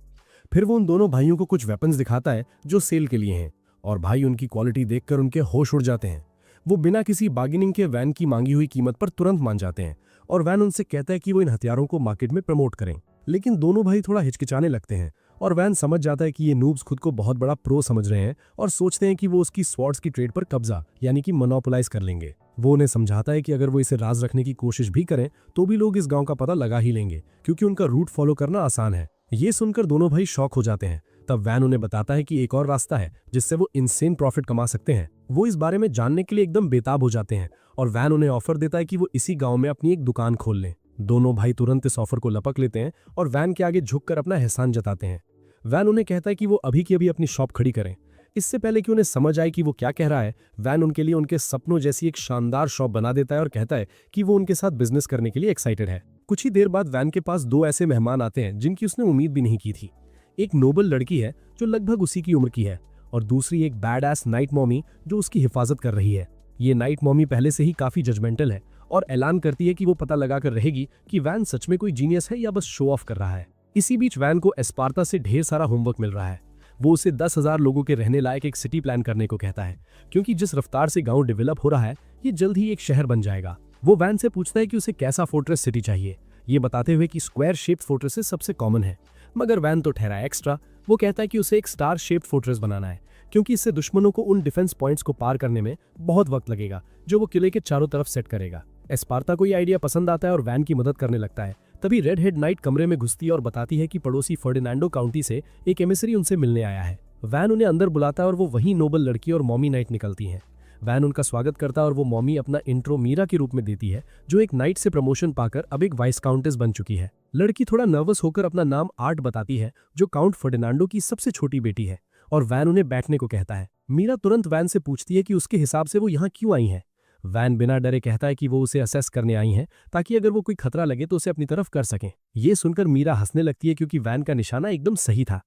फिर वो उन दोनों भाइयों को कुछ वेपन्स दिखाता है जो सेल के लिए हैं, और भाई उनकी क्वालिटी देखकर उनके होश उड़ जाते हैं। वो बिना किसी बार्गेनिंग के वैन की मांगी हुई कीमत पर तुरंत मान जाते हैं और वैन उनसे कहता है कि वो इन हथियारों को मार्केट में प्रमोट करें। लेकिन दोनों भाई थोड़ा हिचकिचाने लगते हैं और वैन समझ जाता है कि ये नूब्स खुद को बहुत बड़ा प्रो समझ रहे हैं और सोचते हैं कि वो उसकी स्वॉर्ड्स की ट्रेड पर कब्जा यानी कि मोनोपोलाइज कर लेंगे। वो उन्हें समझाता है कि अगर वो इसे राज रखने की कोशिश भी करें तो भी लोग इस गांव का पता लगा ही लेंगे, क्योंकि उनका रूट फॉलो करना आसान है। ये सुनकर दोनों भाई शॉक हो जाते हैं। तब वैन उन्हें बताता है कि एक और रास्ता है जिससे वो इनसेन प्रॉफिट कमा सकते हैं। वो इस बारे में जानने के लिए एकदम बेताब हो जाते हैं और वैन उन्हें ऑफर देता है कि वो इसी गांव में अपनी एक दुकान खोल लें। दोनों भाई तुरंत इस ऑफर को लपक लेते हैं और वैन के आगे झुककर अपना एहसान जताते हैं। वैन उन्हें कहता है कि वो अभी की अभी अपनी शॉप खड़ी करें। इससे पहले कि उन्हें समझ आए कि वो क्या कह रहा है, वैन उनके लिए उनके सपनों जैसी एक शानदार शॉप बना देता है और कहता है कि वो उनके साथ बिजनेस करने के लिए एक्साइटेड है। कुछ ही देर बाद वैन के पास 2 ऐसे मेहमान आते हैं जिनकी उसने उम्मीद भी नहीं की थी। एक नोबल लड़की है जो लगभग उसी की उम्र की है, और दूसरी एक बैड एस नाइट मॉमी जो उसकी हिफाजत कर रही है। ये नाइट मॉमी पहले से ही काफी जजमेंटल है और ऐलान करती है कि वो पता लगाकर रहेगी कि वैन सच में कोई जीनियस है या बस शो ऑफ कर रहा है। इसी बीच वैन को एस्पार्ता से ढेर सारा होमवर्क मिल रहा है। वो उसे 10,000 लोगों के रहने लायक एक सिटी प्लान करने को कहता है, क्योंकि जिस रफ्तार से गांव डेवलप हो रहा है ये जल्द ही एक शहर बन जाएगा। वो वैन से पूछता है कि उसे कैसा फोर्ट्रेस सिटी चाहिए, ये बताते हुए कि स्क्वायर शेप्ड फोर्ट्रेसेस सबसे कॉमन है। मगर वैन तो ठहरा एक्स्ट्रा। वो कहता है कि उसे एक स्टार शेप्ड फोर्ट्रेस बनाना है, क्योंकि इससे दुश्मनों को उन डिफेंस पॉइंट्स को पार करने में बहुत वक्त लगेगा जो वो किले के चारों तरफ सेट करेगा। एस्पार्ता को ये आइडिया पसंद आता है और वैन की मदद करने लगता है। तभी रेड हेड नाइट कमरे में घुसती है और बताती है कि पड़ोसी फर्डिनांडो काउंटी से एक एमिसरी उनसे मिलने आया है। वैन उन्हें अंदर बुलाता है और वो वही नोबल लड़की और मॉमी नाइट निकलती हैं। वैन उनका स्वागत करता है और वो मॉमी अपना इंट्रो मीरा के रूप में देती है, जो एक नाइट से प्रमोशन पाकर अब एक वाइस काउंटेस बन चुकी है। लड़की थोड़ा नर्वस होकर अपना नाम आर्ट बताती है, जो काउंट फर्डिनांडो की सबसे छोटी बेटी है, और वैन उन्हें बैठने को कहता है। मीरा तुरंत वैन से पूछती है कि उसके हिसाब से वो यहाँ क्यों आई है। वैन बिना डरे कहता है कि वो उसे असेस करने आई हैं, ताकि अगर वो कोई खतरा लगे तो उसे अपनी तरफ कर सकें। ये सुनकर मीरा हंसने लगती है क्योंकि वैन का निशाना एकदम सही था।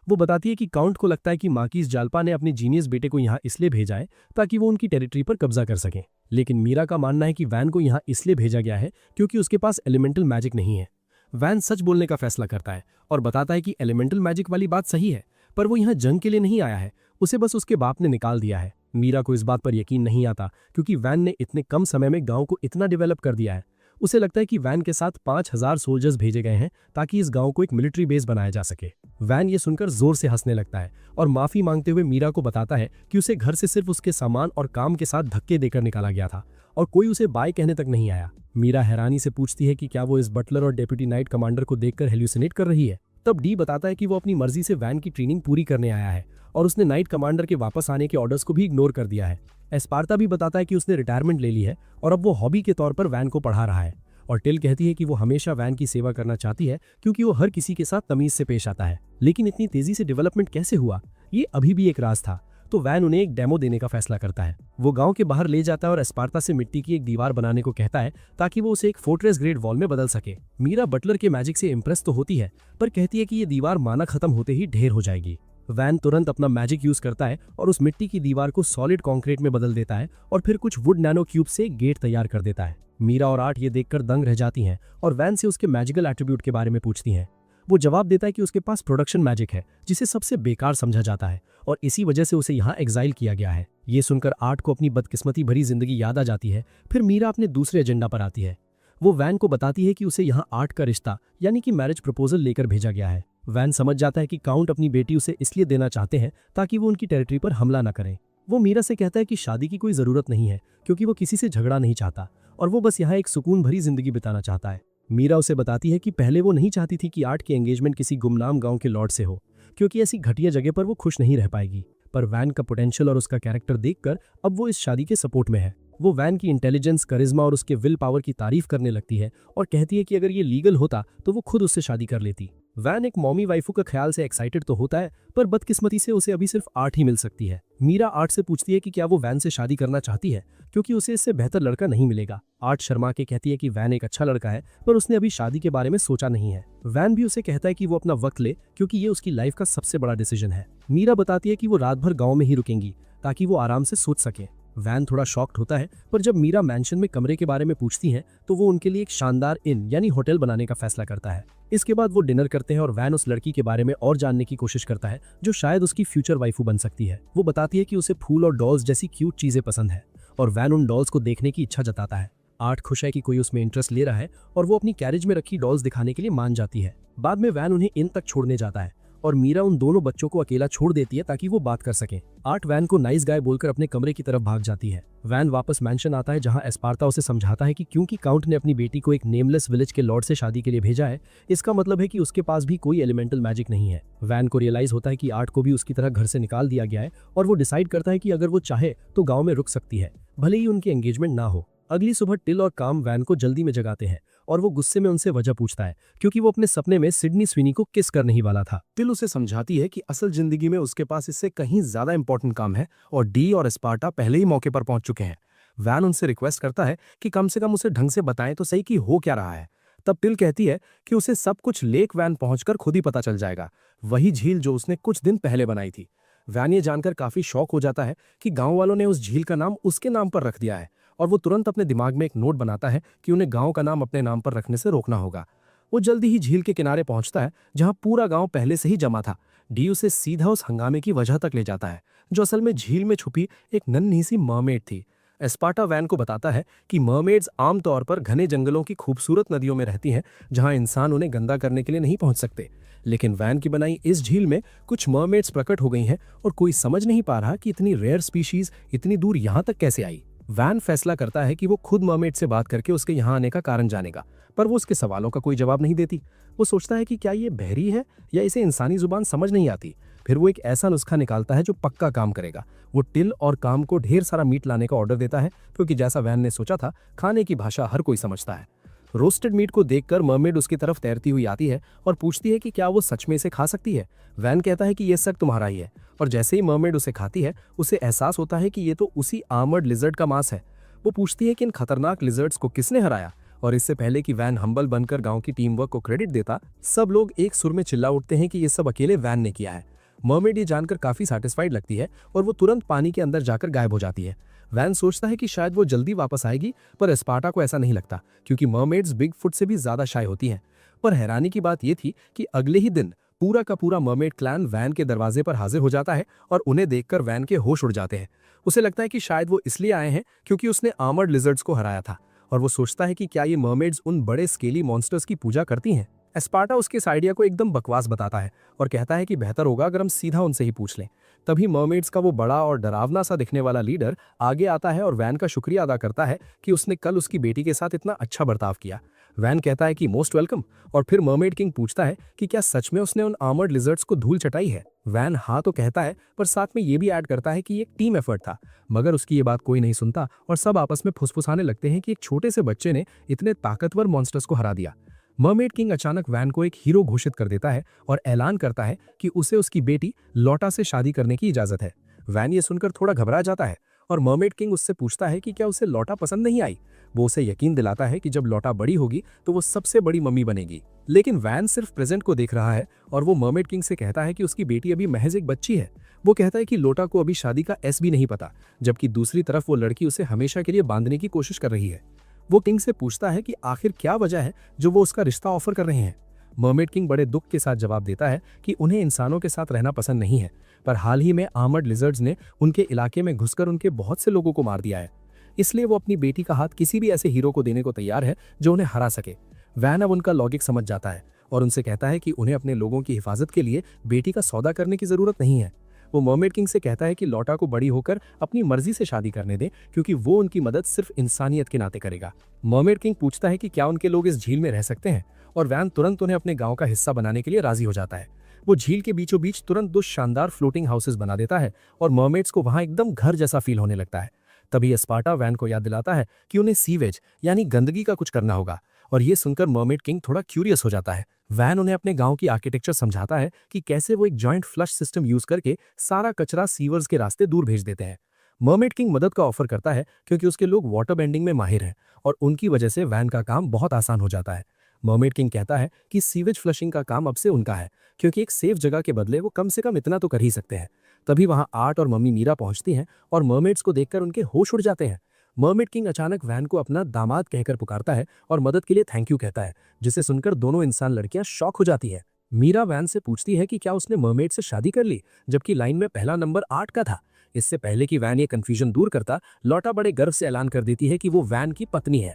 वो बताती है कि काउंट को लगता है कि मार्किस जाल्पा ने अपने जीनियस बेटे को यहाँ इसलिए भेजा है ताकि वो उनकी टेरिटरी पर कब्जा कर सकें। लेकिन मीरा का मानना है कि वैन को यहाँ इसलिए भेजा गया है क्योंकि उसके पास एलिमेंटल मैजिक नहीं है। वैन सच बोलने का फैसला करता है और बताता है कि एलिमेंटल मैजिक वाली बात सही है, पर वो यहाँ जंग के लिए नहीं आया है, उसे बस उसके बाप ने निकाल दिया है। मीरा को इस बात पर यकीन नहीं आता क्योंकि वैन ने इतने कम समय में गांव को इतना डेवलप कर दिया है। उसे लगता है कि वैन के साथ 5000 सोल्जर्स भेजे गए हैं ताकि इस गांव को एक मिलिट्री बेस बनाया जा सके। वैन ये सुनकर जोर से हंसने लगता है और माफी मांगते हुए मीरा को बताता है कि उसे घर से सिर्फ उसके सामान और काम के साथ धक्के देकर निकाला गया था और कोई उसे बाय कहने तक नहीं आया। मीरा हैरानी से पूछती है कि क्या वो इस बटलर और डेप्यूटी नाइट कमांडर को देखकर हेल्यूसिनेट कर रही है। तब डी बताता है कि वो अपनी मर्जी से वैन की ट्रेनिंग पूरी करने आया है और उसने नाइट कमांडर के वापस आने के ऑर्डर्स को भी इग्नोर कर दिया है। एस्पार्टा भी बताता है कि उसने रिटायरमेंट ले ली है और अब वो हॉबी के तौर पर वैन को पढ़ा रहा है। और टिल कहती है कि वो हमेशा वैन की सेवा करना चाहती है क्योंकि वो हर किसी के साथ तमीज से पेश आता है। लेकिन इतनी तेजी से डेवलपमेंट कैसे हुआ, ये अभी भी एक राज था। तो वैन उन्हें एक डेमो देने का फैसला करता है। वो गांव के बाहर ले जाता है और एस्पार्टा से मिट्टी की एक दीवार बनाने को कहता है ताकि वो उसे एक फोर्ट्रेस ग्रेड वॉल में बदल सके। मीरा बटलर के मैजिक से इंप्रेस तो होती है, पर कहती है कि ये दीवार माना खत्म होते ही ढेर हो जाएगी। वैन तुरंत अपना मैजिक यूज करता है और उस मिट्टी की दीवार को सॉलिड कंक्रीट में बदल देता है और फिर कुछ वुड नैनो क्यूब से एक गेट तैयार कर देता है। मीरा और आर्ट ये देखकर दंग रह जाती हैं और वैन से उसके मैजिकल एट्रीब्यूट के बारे में पूछती हैं। वो जवाब देता है कि उसके पास प्रोडक्शन मैजिक है जिसे सबसे बेकार समझा जाता है और इसी वजह से उसे यहाँ एग्जाइल किया गया है। ये सुनकर आर्ट को अपनी बदकिस्मती भरी जिंदगी याद आ जाती है। फिर मीरा अपने दूसरे एजेंडा पर आती है। वो वैन को बताती है कि उसे यहाँ आर्ट का रिश्ता यानी कि मैरिज प्रपोजल लेकर भेजा गया है। वैन समझ जाता है कि काउंट अपनी बेटी उसे इसलिए देना चाहते हैं ताकि वो उनकी टेरिटरी पर हमला न करें। वो मीरा से कहता है कि शादी की कोई जरूरत नहीं है क्योंकि वो किसी से झगड़ा नहीं चाहता और वो बस यहाँ एक सुकून भरी जिंदगी बिताना चाहता है। मीरा उसे बताती है कि पहले वो नहीं चाहती थी कि आर्ट की एंगेजमेंट किसी गुमनाम गांव के लॉर्ड से हो क्योंकि ऐसी घटिया जगह पर वो खुश नहीं रह पाएगी, पर वैन का पोटेंशियल और उसका कैरेक्टर देखकर अब वो इस शादी के सपोर्ट में है। वो वैन की इंटेलिजेंस, करिश्मा और उसके विल पावर की तारीफ करने लगती है और कहती है कि अगर ये लीगल होता तो वो खुद उससे शादी कर लेती। वैन एक मॉमी वाइफू का ख्याल से एक्साइटेड तो होता है, पर बदकिस्मती से उसे अभी सिर्फ आर्ट ही मिल सकती है। मीरा आर्ट से पूछती है कि क्या वो वैन से शादी करना चाहती है क्योंकि उसे इससे बेहतर लड़का नहीं मिलेगा। आर्ट शर्मा के कहती है कि वैन एक अच्छा लड़का है, पर उसने अभी शादी के बारे में सोचा नहीं है। वैन भी उसे कहता है कि वो अपना वक्त ले क्योंकि ये उसकी लाइफ का सबसे बड़ा डिसीजन है। मीरा बताती है कि वो रात भर गाँव में ही रुकेंगी ताकि वो आराम से सोच सके। वैन थोड़ा शॉक्ड होता है, पर जब मीरा मैंशन में कमरे के बारे में पूछती है तो वो उनके लिए एक शानदार इन यानी होटल बनाने का फैसला करता है। इसके बाद वो डिनर करते हैं और वैन उस लड़की के बारे में और जानने की कोशिश करता है जो शायद उसकी फ्यूचर वाइफू बन सकती है। वो बताती है कि उसे फूल और डॉल्स जैसी क्यूट चीजें पसंद है और वैन उन डॉल्स को देखने की इच्छा जताता है। आर्ट खुश है कि कोई उसमें इंटरेस्ट ले रहा है और वो अपनी कैरेज में रखी डॉल्स दिखाने के लिए मान जाती है। बाद में वैन उन्हें इन तक छोड़ने जाता है और मीरा उन दोनों बच्चों को अकेला छोड़ देती है ताकि वो बात कर सके। आर्ट वैन को नाइस गाय बोलकर अपने कमरे की तरफ भाग जाती है। वैन वापस मैंशन आता है जहां एस्पार्टा उसे समझाता है कि क्योंकि काउंट ने अपनी बेटी को एक नेमलेस विलेज के लॉर्ड से शादी के लिए भेजा है, इसका मतलब है कि उसके पास भी कोई एलिमेंटल मैजिक नहीं है। वैन को रियलाइज होता है कि आर्ट को भी उसकी तरह घर से निकाल दिया गया है और वो डिसाइड करता है कि अगर वो चाहे तो गाँव में रुक सकती है, भले ही उनकी एंगेजमेंट ना हो। अगली सुबह टिल और काम वैन को जल्दी में जगाते हैं और वो गुस्से में उनसे वजह पूछता है क्योंकि वो अपने सपने में सिडनी स्विनी को किस करने ही वाला था। टिल उसे समझाती है कि असल जिंदगी में उसके पास इससे कहीं ज्यादा इंपॉर्टेंट काम है और डी और एस्पार्टा पहले ही मौके पर पहुंच चुके हैं। वैन उनसे रिक्वेस्ट करता है कि कम से कम उसे ढंग से बताएं तो सही कि हो क्या रहा है। तब टिल कहती है कि उसे सब कुछ लेक वैन पहुंचकर खुद ही पता चल जाएगा, वही झील जो उसने कुछ दिन पहले बनाई थी। वैन ये जानकर काफी शॉक हो जाता है कि गांव वालों ने उस झील का नाम उसके नाम पर रख दिया है और वो तुरंत अपने दिमाग में एक नोट बनाता है कि उन्हें गांव का नाम अपने नाम पर रखने से रोकना होगा। वो जल्दी ही झील के किनारे पहुंचता है जहां पूरा गांव पहले से ही जमा था। डी उसे सीधा उस हंगामे की वजह तक ले जाता है जो असल में झील में छुपी एक नन्ही सी मरमेड थी। एस्पार्टा वैन को बताता है कि मरमेड्स आमतौर पर घने जंगलों की खूबसूरत नदियों में रहती हैं जहां इंसान उन्हें गंदा करने के लिए नहीं पहुंच सकते, लेकिन वैन की बनाई इस झील में कुछ मरमेड्स प्रकट हो गई हैं और कोई समझ नहीं पा रहा कि इतनी रेयर स्पीशीज इतनी दूर यहां तक कैसे आई। वैन फैसला करता है कि वो खुद मरमेड से बात करके उसके यहाँ आने का कारण जानेगा, पर वो उसके सवालों का कोई जवाब नहीं देती। वो सोचता है कि क्या ये बहरी है या इसे इंसानी जुबान समझ नहीं आती। फिर वो एक ऐसा नुस्खा निकालता है जो पक्का काम करेगा। वो टिल और काम को ढेर सारा मीट लाने का ऑर्डर देता है क्योंकि जैसा वैन ने सोचा था, खाने की भाषा हर कोई समझता है। रोस्टेड मीट को देखकर मरमेड उसकी तरफ तैरती हुई आती है और पूछती है कि क्या वो सच में इसे खा सकती है। वैन कहता है कि ये शक तुम्हारा ही है, और जैसे ही मरमेड उसे खाती है उसे एहसास होता है कि ये तो उसी आर्मर्ड लिजर्ड का मांस है। वो पूछती है कि इन खतरनाक लिजर्ड्स को किसने हराया और इससे पहले कि वैन हम्बल बनकर गांव की टीम वर्क को क्रेडिट देता, सब लोग एक सुर में चिल्ला उठते हैं कि ये सब अकेले वैन ने किया है। मर्मेड ये जानकर काफी सैटिस्फाइड लगती है और वो तुरंत पानी के अंदर जाकर गायब हो जाती है। वैन सोचता है कि शायद वो जल्दी वापस आएगी, पर एस्पार्टा को ऐसा नहीं लगता क्योंकि मर्मेड्स बिग फुट से भी ज्यादा शाय होती हैं। पर हैरानी की बात यह थी कि अगले ही दिन पूरा का पूरा मर्मेड क्लैन वैन के दरवाजे पर हाजिर हो जाता है और उन्हें देखकर वैन के होश उड़ जाते हैं। उसे लगता है कि शायद वो इसलिए आए हैं क्योंकि उसने आर्मर्ड लिजर्ड्स को हराया था, और वो सोचता है कि क्या ये मर्मेड्स उन बड़े स्केली मॉन्स्टर्स की पूजा करती हैं। एस्पार्टा उसके इस आइडिया को एकदम बकवास बताता है और कहता है कि बेहतर होगा अगर हम सीधा उनसे ही पूछ लें। तभी मर्मेड्स का वो बड़ा और डरावना सा दिखने वाला लीडर आगे आता है और वैन का शुक्रिया अदा करता है कि उसने कल उसकी बेटी के साथ इतना अच्छा बर्ताव किया। वैन कहता है कि मोस्ट वेलकम, और फिर मर्मेड किंग पूछता है कि क्या सच में उसने उन आर्मर्ड लिजर्ड्स को धूल चटाई है। वैन हाँ तो कहता है, पर साथ में ये भी ऐड करता है कि ये एक टीम एफर्ट था। मगर उसकी ये बात कोई नहीं सुनता और सब आपस में फुसफुसाने लगते हैं कि एक छोटे से बच्चे ने इतने ताकतवर मॉन्स्टर्स को हरा दिया। मर्मेड किंग अचानक वैन को एक हीरो घोषित कर देता है और ऐलान करता है कि उसे उसकी बेटी लोटा से शादी करने की इजाजत है। वैन ये सुनकर थोड़ा घबरा जाता है और मर्मेड किंग उससे पूछता है कि क्या उसे लोटा पसंद नहीं आई। वो उसे यकीन दिलाता है कि जब लोटा बड़ी होगी तो वो सबसे बड़ी मम्मी बनेगी। लेकिन वैन सिर्फ प्रेजेंट को देख रहा है और वो मर्मेड किंग से कहता है कि उसकी बेटी अभी महज एक बच्ची है। वो कहता है कि लोटा को अभी शादी का एस भी नहीं पता, जबकि दूसरी तरफ वो लड़की उसे हमेशा के लिए बांधने की कोशिश कर रही है। वो किंग से पूछता है कि आखिर क्या वजह है जो वो उसका रिश्ता ऑफर कर रहे हैं। मर्मेड किंग बड़े दुख के साथ जवाब देता है कि उन्हें इंसानों के साथ रहना पसंद नहीं है, पर हाल ही में आर्मर्ड लिजर्ड्स ने उनके इलाके में घुसकर उनके बहुत से लोगों को मार दिया है। इसलिए वो अपनी बेटी का हाथ किसी भी ऐसे हीरो को देने को तैयार है जो उन्हें हरा सके। वैन अब उनका लॉजिक समझ जाता है और उनसे कहता है कि उन्हें अपने लोगों की हिफाजत के लिए बेटी का सौदा करने की जरूरत नहीं है। वो मर्मेड किंग से कहता है कि लोटा को बड़ी होकर अपनी मर्जी से शादी करने दें क्योंकि वो उनकी मदद सिर्फ इंसानियत के नाते करेगा। मर्मेड किंग पूछता है कि क्या उनके लोग इस झील में रह सकते हैं, और वैन तुरंत उन्हें अपने गांव का हिस्सा बनाने के लिए राजी हो जाता है। वो झील के बीचों बीच तुरंत 2 शानदार फ्लोटिंग हाउसेस बना देता है और मर्मेड्स को वहां एकदम घर जैसा फील होने लगता है। तभी एस्पार्टा वैन को याद दिलाता है कि उन्हें सीवेज यानी गंदगी का कुछ करना होगा, और ये सुनकर मर्मेड किंग थोड़ा क्यूरियस हो जाता है। वैन उन्हें अपने गांव की आर्किटेक्चर समझाता है कि कैसे वो एक जॉइंट फ्लश सिस्टम यूज करके सारा कचरा सीवर्स के रास्ते दूर भेज देते हैं। मर्मेड किंग मदद का ऑफर करता है क्योंकि उसके लोग वाटर बेंडिंग में माहिर हैं और उनकी वजह से वैन का काम बहुत आसान हो जाता है। मर्मेड किंग कहता है कि सीवेज फ्लशिंग का काम अब से उनका है क्योंकि एक सेफ जगह के बदले वो कम से कम इतना तो कर ही सकते हैं। तभी वहां आर्ट और मम्मी मीरा पहुंचती हैं और मर्मेड्स को देखकर उनके होश उड़ जाते हैं। मर्मेड किंग अचानक वैन को अपना दामाद कहकर पुकारता है और मदद के लिए थैंक यू कहता है, जिसे सुनकर दोनों इंसान लड़कियां शॉक हो जाती है। मीरा वैन से पूछती है कि क्या उसने मर्मेड से शादी कर ली, जबकि लाइन में पहला नंबर 8 का था। इससे पहले कि वैन ये कंफ्यूजन दूर करता, लोटा बड़े गर्व से ऐलान कर देती है कि वो वैन की पत्नी है।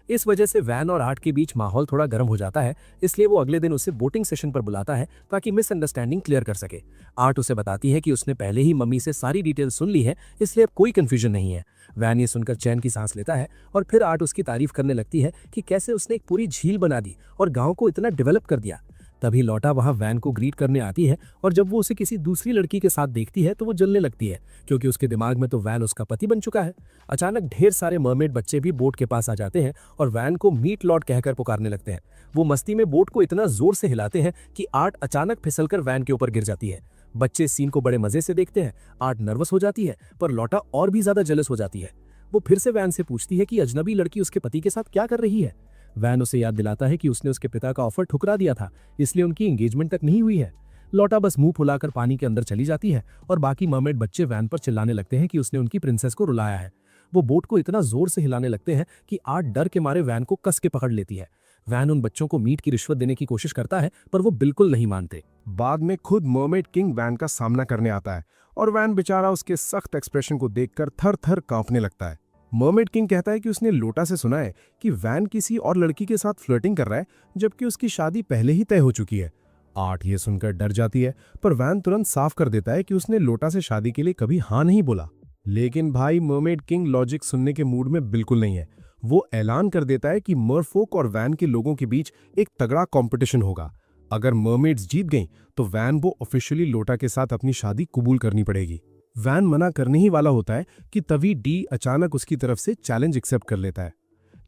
इस वजह से वैन और आर्ट के बीच माहौल थोड़ा गर्म हो जाता है, इसलिए वो अगले दिन उसे बोटिंग सेशन पर बुलाता है ताकि मिसअंडरस्टैंडिंग क्लियर कर सके। आर्ट उसे बताती है कि उसने पहले ही मम्मी से सारी डिटेल सुन ली है, इसलिए अब कोई कंफ्यूजन नहीं है। वैन ये सुनकर चैन की सांस लेता है और फिर आर्ट उसकी तारीफ करने लगती है कि कैसे उसने एक पूरी झील बना दी और गांव को इतना डेवलप कर दिया। तभी लोटा वहां वैन को ग्रीट करने आती है और जब वो उसे किसी दूसरी लड़की के साथ देखती है तो वो जलने लगती है क्योंकि उसके दिमाग में तो वैन उसका पति बन चुका है। अचानक ढेर सारे मर्मेड बच्चे भी बोट के पास आ जाते हैं और वैन को मीट लॉर्ड कहकर पुकारने लगते हैं। वो मस्ती में बोट को इतना जोर से हिलाते हैं कि आर्ट अचानक फिसलकर वैन के ऊपर गिर जाती है। बच्चे सीन को बड़े मजे से देखते हैं। आर्ट नर्वस हो जाती है, पर लोटा और भी ज्यादा जेलस हो जाती है। वो फिर से वैन से पूछती है कि अजनबी लड़की उसके पति के साथ क्या कर रही है। वैन उसे याद दिलाता है कि उसने उसके पिता का ऑफर ठुकरा दिया था, इसलिए उनकी एंगेजमेंट तक नहीं हुई है। लोटा बस मुंह फुलाकर पानी के अंदर चली जाती है और बाकी मर्मेड बच्चे वैन पर चिल्लाने लगते हैं कि उसने उनकी प्रिंसेस को रुलाया है। वो बोट को इतना जोर से हिलाने लगते हैं कि आर्ट डर के मारे वैन को कस के पकड़ लेती है। वैन उन बच्चों को मीट की रिश्वत देने की कोशिश करता है, पर वो बिल्कुल नहीं मानते। बाद में खुद मर्मेड किंग वैन का सामना करने आता है और वैन बेचारा उसके सख्त एक्सप्रेशन को देखकर थर थर कांपने लगता है। मर्मेड किंग कहता है कि उसने लोटा से सुना है कि वैन किसी और लड़की के साथ फ्लर्टिंग कर रहा है, जबकि उसकी शादी पहले ही तय हो चुकी है। आर्ट ये सुनकर डर जाती है, पर वैन तुरंत साफ कर देता है कि उसने लोटा से शादी के लिए कभी हाँ नहीं बोला। लेकिन भाई मर्मेड किंग लॉजिक सुनने के मूड में बिल्कुल नहीं है। वो ऐलान कर देता है कि मरफोक और वैन के लोगों के बीच एक तगड़ा कंपटीशन होगा। अगर मर्मेड्स जीत गईं तो वैन को ऑफिशियली लोटा के साथ अपनी शादी कबूल करनी पड़ेगी। वैन मना करने ही वाला होता है कि तभी डी अचानक उसकी तरफ से चैलेंज एक्सेप्ट कर लेता है।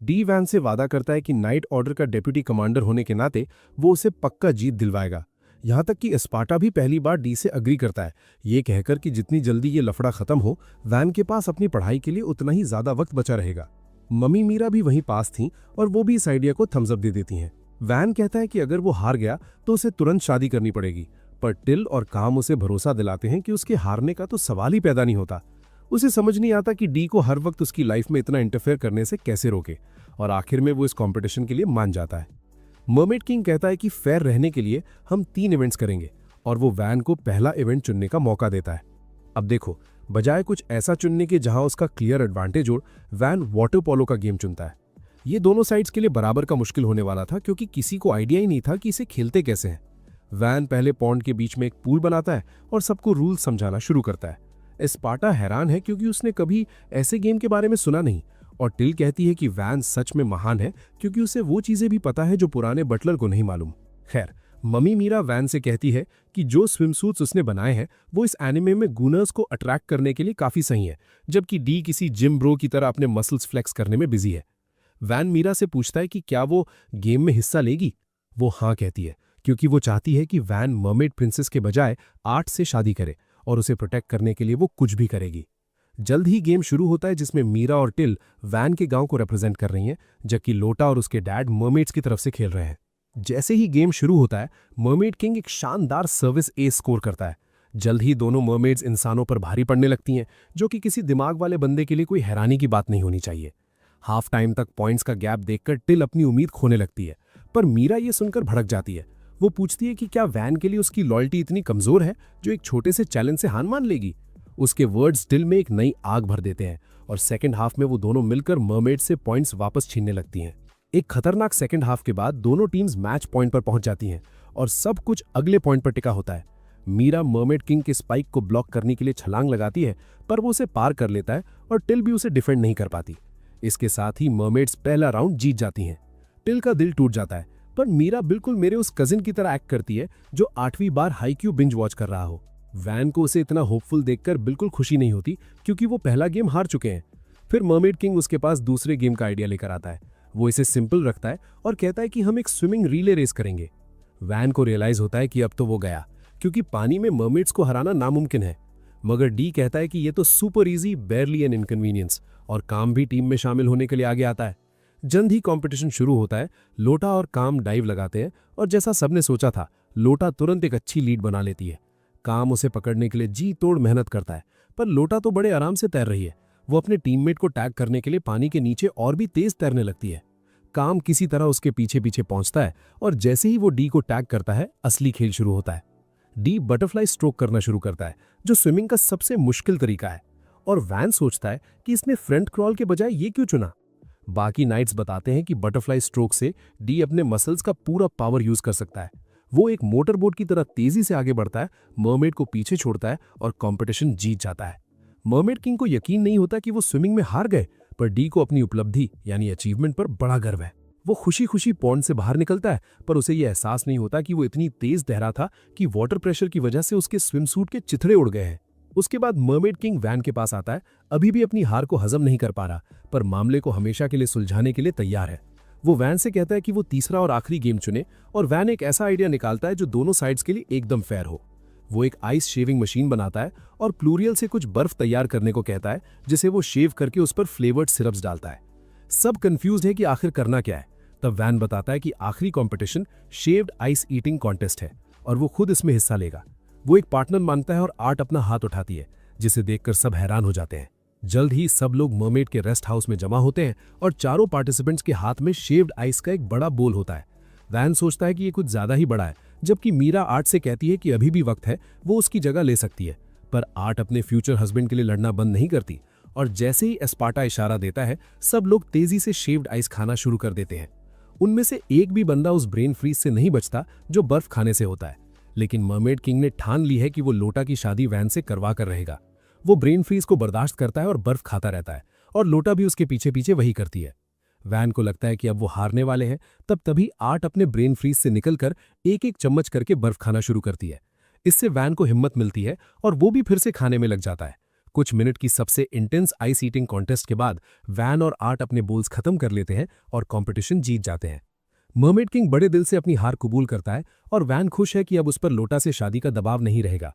डी वैन से वादा करता है कि नाइट ऑर्डर का डेप्यूटी कमांडर होने के नाते वो उसे पक्का जीत दिलवाएगा। यहां तक कि एस्पार्टा भी पहली बार डी से अग्री करता है, ये कहकर कि जितनी जल्दी ये लफड़ा खत्म हो, वैन के पास अपनी पढ़ाई के लिए उतना ही ज्यादा वक्त बचा रहेगा। मम्मी मीरा भी वहीं पास थीं और वो भी इस आइडिया को थम्स अप दे देती हैं। वैन कहता है कि अगर वो हार गया तो उसे तुरंत शादी करनी पड़ेगी, पर टिल और काम उसे भरोसा दिलाते हैं कि उसके हारने का तो सवाल ही पैदा नहीं होता। उसे समझ नहीं आता कि डी को हर वक्त उसकी लाइफ में इतना इंटरफेयर करने से कैसे रोके, और आखिर में वो इस कंपटीशन के लिए मान जाता है। मर्मेड किंग कहता है कि फेयर रहने के लिए हम 3 इवेंट्स करेंगे, और वो वैन को पहला इवेंट चुनने का मौका देता है। अब देखो, बजाय कुछ ऐसा चुनने के जहां उसका क्लियर एडवांटेज हो, वैन वाटर पोलो का गेम चुनता है। ये दोनों साइड्स के लिए बराबर का मुश्किल होने वाला था, क्योंकि किसी को आइडिया ही नहीं था कि इसे खेलते कैसे हैं। वैन पहले पॉन्ड के बीच में एक पूल बनाता है और सबको रूल समझाना शुरू करता है। स्पार्टा हैरान है क्योंकि उसने कभी ऐसे गेम के बारे में सुना नहीं, और टिल कहती है कि वैन सच में महान है क्योंकि उसे वो चीजें भी पता है जो पुराने बटलर को नहीं मालूम। खैर, मम्मी मीरा वैन से कहती है कि जो स्विमसूट्स उसने बनाए हैं वो इस एनिमे में गूनर्स को अट्रैक्ट करने के लिए काफी सही है, जबकि डी किसी जिम ब्रो की तरह अपने मसल्स फ्लेक्स करने में बिजी है। वैन मीरा से पूछता है कि क्या वो गेम में हिस्सा लेगी। वो हाँ कहती है, क्योंकि वो चाहती है कि वैन मर्मेड प्रिंसेस के बजाय आर्ट से शादी करे, और उसे प्रोटेक्ट करने के लिए वो कुछ भी करेगी। जल्द ही गेम शुरू होता है, जिसमें मीरा और टिल वैन के गांव को रिप्रेजेंट कर रही हैं, जबकि लोटा और उसके डैड मर्मेड्स की तरफ से खेल रहे हैं। जैसे ही गेम शुरू होता है, मर्मेड किंग एक शानदार सर्विस एस स्कोर करता है। जल्द ही दोनों मर्मेड्स इंसानों पर भारी पड़ने लगती हैं, जो कि किसी दिमाग वाले बंदे के लिए कोई हैरानी की बात नहीं होनी चाहिए। हाफ टाइम तक पॉइंट्स का गैप देखकर टिल अपनी उम्मीद खोने लगती है, पर मीरा ये सुनकर भड़क जाती है। वो पूछती है कि क्या वैन के लिए उसकी लॉयल्टी इतनी कमजोर है जो एक छोटे से चैलेंज से हार मान लेगी। उसके वर्ड्स टिल में एक नई आग भर देते हैं, और सेकंड हाफ में वो दोनों मिलकर मर्मेड से पॉइंट्स वापस छीनने लगती हैं। एक खतरनाक सेकंड हाफ के बाद दोनों टीम्स मैच पॉइंट पर पहुंच जाती हैं, और सब कुछ अगले पॉइंट पर टिका होता है। मीरा मर्मेड किंग के स्पाइक को ब्लॉक करने के लिए छलांग लगाती है, पर वो उसे पार कर लेता है, और टिल भी उसे डिफेंड नहीं कर पाती। इसके साथ ही मर्मेड्स पहला राउंड जीत जाती हैं। टिल का दिल टूट जाता है, पर मीरा बिल्कुल मेरे उस कजिन की तरह एक्ट करती है जो 8वीं बार हाईक्यू बिंज वॉच कर रहा हो। वैन को उसे इतना होपफुल देखकर बिल्कुल खुशी नहीं होती, क्योंकि वो पहला गेम हार चुके हैं। फिर मर्मेड किंग उसके पास दूसरे गेम का आइडिया लेकर आता है। वो इसे सिंपल रखता है और कहता है कि हम एक स्विमिंग रिले रेस करेंगे। वैन को रियलाइज होता है कि अब तो वो गया, क्योंकि पानी में मर्मेड्स को हराना नामुमकिन है। मगर डी कहता है कि ये तो सुपर इजी, बेयरली एन इनकन्वीनियंस, और काम भी टीम में शामिल होने के लिए आगे आता है। जल्द ही कंपटीशन शुरू होता है। लोटा और काम डाइव लगाते हैं, और जैसा सबने सोचा था, लोटा तुरंत एक अच्छी लीड बना लेती है। काम उसे पकड़ने के लिए जी तोड़ मेहनत करता है, पर लोटा तो बड़े आराम से तैर रही है। वो अपने टीममेट को टैग करने के लिए पानी के नीचे और भी तेज तैरने लगती है। काम किसी तरह उसके पीछे पीछे पहुंचता है, और जैसे ही वो डी को टैग करता है, असली खेल शुरू होता है। डी बटरफ्लाई स्ट्रोक करना शुरू करता है, जो स्विमिंग का सबसे मुश्किल तरीका है, और वैन सोचता है कि इसने फ्रंट क्रॉल के बजाय ये क्यों चुना। बाकी नाइट्स बताते हैं कि बटरफ्लाई स्ट्रोक से डी अपने मसल्स का पूरा पावर यूज कर सकता है। वो एक मोटर बोट की तरह तेजी से आगे बढ़ता है, मर्मेड को पीछे छोड़ता है और कंपटीशन जीत जाता है। मर्मेड किंग को यकीन नहीं होता कि वो स्विमिंग में हार गए, पर डी को अपनी उपलब्धि यानी अचीवमेंट पर बड़ा गर्व है। वो खुशी खुशी पॉन्ड से बाहर निकलता है, पर उसे यह एहसास नहीं होता कि वो इतनी तेज तैरा था कि वाटर प्रेशर की वजह से उसके स्विमसूट के चिथड़े उड़ गए हैं। उसके बाद मर्मेड किंग वैन के पास आता है, अभी भी अपनी हार को हजम नहीं कर पा रहा, पर मामले को हमेशा के लिए सुलझाने के लिए तैयार है। वो वैन से कहता है कि वो तीसरा और आखिरी गेम चुने, और वैन एक ऐसा आइडिया निकालता है जो दोनों साइड्स के लिए एकदम फेयर हो। वो एक आइस शेविंग मशीन बनाता है और प्लूरियल से कुछ बर्फ तैयार करने को कहता है, जिसे वो शेव करके उस पर फ्लेवर्ड सिरप्स डालता है। सब कंफ्यूज्ड है कि आखिर करना क्या है। तब वैन बताता है कि आखिरी competition shaved ice eating contest है, और वो खुद इसमें हिस्सा लेगा। वो एक पार्टनर मांगता है, और आर्ट अपना हाथ उठाती है, जिसे देखकर सब हैरान हो जाते हैं। जल्द ही सब लोग मर्मेड के रेस्ट हाउस में जमा होते हैं, और चारों पार्टिसिपेंट्स के हाथ में शेव्ड आइस का एक बड़ा बोल होता है। वैन सोचता है कि ये कुछ ज्यादा ही बड़ा है, जबकि मीरा आर्ट से कहती है कि अभी भी वक्त है, वो उसकी जगह ले सकती है। पर आर्ट अपने फ्यूचर हस्बैंड के लिए लड़ना बंद नहीं करती, और जैसे ही स्पार्टा इशारा देता है, सब लोग तेजी से शेव्ड आइस खाना शुरू कर देते हैं। उनमें से एक भी बंदा उस ब्रेन फ्रीज से नहीं बचता जो बर्फ खाने से होता है, लेकिन मर्मेड किंग ने ठान ली है कि वो लोटा की शादी वैन से करवा कर रहेगा। वो ब्रेन फ्रीज को बर्दाश्त करता है और बर्फ खाता रहता है, और लोटा भी उसके पीछे पीछे वही करती है। वैन को लगता है कि अब वो हारने वाले हैं, तभी आर्ट अपने ब्रेन फ्रीज से निकलकर एक एक चम्मच करके बर्फ खाना शुरू करती है। इससे वैन को हिम्मत मिलती है, और वो भी फिर से खाने में लग जाता है। कुछ मिनट की सबसे इंटेंस आइस ईटिंग कॉन्टेस्ट के बाद वैन और आर्ट अपने बोल्स खत्म कर लेते हैं और कंपटीशन जीत जाते हैं। मर्मेड किंग बड़े दिल से अपनी हार कबूल करता है, और वैन खुश है कि अब उस पर लोटा से शादी का दबाव नहीं रहेगा।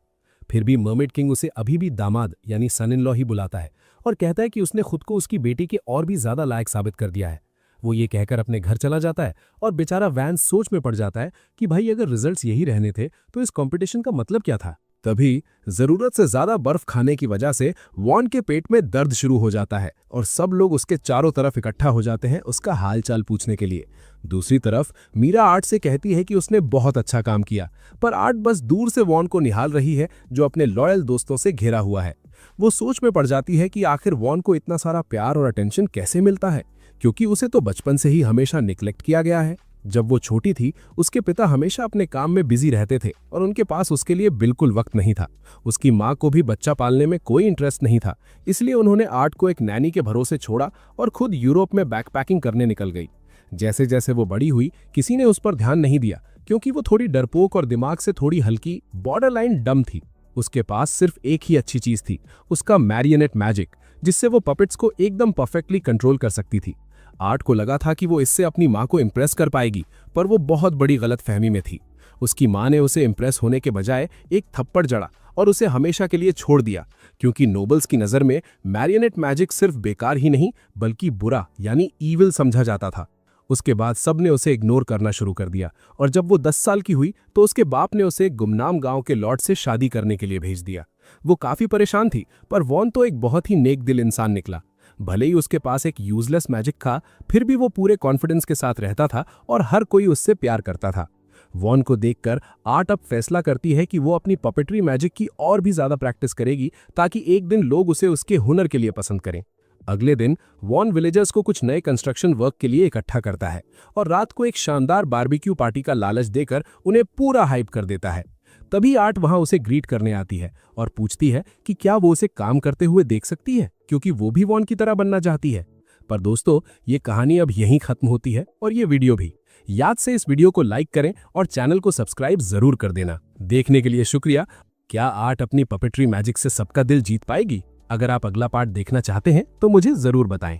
फिर भी मर्मेड किंग उसे अभी भी दामाद यानी सन इन लॉ ही बुलाता है, और कहता है कि उसने खुद को उसकी बेटी के और भी ज्यादा लायक साबित कर दिया है। वो ये कहकर अपने घर चला जाता है और बेचारा वैंस सोच में पड़ जाता है कि भाई अगर रिजल्ट्स यही रहने थे तो इस कंपटीशन का मतलब क्या था। तभी जरूरत से ज्यादा बर्फ खाने की वजह से वॉन के पेट में दर्द शुरू हो जाता है और सब लोग उसके चारों तरफ इकट्ठा हो जाते हैं उसका हालचाल पूछने के लिए। दूसरी तरफ मीरा आर्ट से कहती है कि उसने बहुत अच्छा काम किया, पर आर्ट बस दूर से वॉन को निहाल रही है जो अपने लॉयल दोस्तों से घिरा हुआ है। वो सोच में पड़ जाती है कि आखिर वॉन को इतना सारा प्यार और अटेंशन कैसे मिलता है, क्योंकि उसे तो बचपन से ही हमेशा निग्लेक्ट किया गया है। जब वो छोटी थी उसके पिता हमेशा अपने काम में बिजी रहते थे और उनके पास उसके लिए बिल्कुल वक्त नहीं था। उसकी माँ को भी बच्चा पालने में कोई इंटरेस्ट नहीं था, इसलिए उन्होंने आर्ट को एक नैनी के भरोसे छोड़ा और खुद यूरोप में बैकपैकिंग करने निकल गई। जैसे जैसे वो बड़ी हुई किसी ने उस पर ध्यान नहीं दिया, क्योंकि वो थोड़ी डरपोक और दिमाग से थोड़ी हल्की बॉर्डरलाइन डम थी। उसके पास सिर्फ एक ही अच्छी चीज थी, उसका मैरियनेट मैजिक, जिससे वो पपेट्स को एकदम परफेक्टली कंट्रोल कर सकती थी। आर्ट को लगा था कि वो इससे अपनी माँ को इम्प्रेस कर पाएगी, पर वो बहुत बड़ी गलतफहमी में थी। उसकी माँ ने उसे इम्प्रेस होने के बजाय एक थप्पड़ जड़ा और उसे हमेशा के लिए छोड़ दिया, क्योंकि नोबल्स की नज़र में मैरियनेट मैजिक सिर्फ बेकार ही नहीं बल्कि बुरा यानी ईविल समझा जाता था। उसके बाद सबने उसे इग्नोर करना शुरू कर दिया और जब वो 10 साल की हुई तो उसके बाप ने उसे एक गुमनाम गांव के लॉर्ड से शादी करने के लिए भेज दिया। वो काफी परेशान थी, पर वॉन तो एक बहुत ही नेक दिल इंसान निकला। भले ही उसके पास एक यूजलेस मैजिक था, फिर भी वो पूरे कॉन्फिडेंस के साथ रहता था और हर कोई उससे प्यार करता था। वॉन को देखकर आर्ट अब फैसला करती है कि वो अपनी पपेट्री मैजिक की और भी ज्यादा प्रैक्टिस करेगी ताकि एक दिन लोग उसे उसके हुनर के लिए पसंद करें। अगले दिन वॉन विलेजर्स को कुछ नए कंस्ट्रक्शन वर्क के लिए इकट्ठा करता है और रात को एक शानदार बारबेक्यू पार्टी का लालच देकर उन्हें पूरा हाइप कर देता है। तभी आर्ट वहां उसे ग्रीट करने आती है और पूछती है कि क्या वो उसे काम करते हुए देख सकती है, क्योंकि वो भी वॉन की तरह बनना चाहती है। पर दोस्तों, ये कहानी अब यहीं खत्म होती है और ये वीडियो भी। याद से इस वीडियो को लाइक करें और चैनल को सब्सक्राइब जरूर कर देना। देखने के लिए शुक्रिया। क्या आर्ट अपनी पपेट्री मैजिक से सबका दिल जीत पाएगी? अगर आप अगला पार्ट देखना चाहते हैं तो मुझे जरूर बताएं।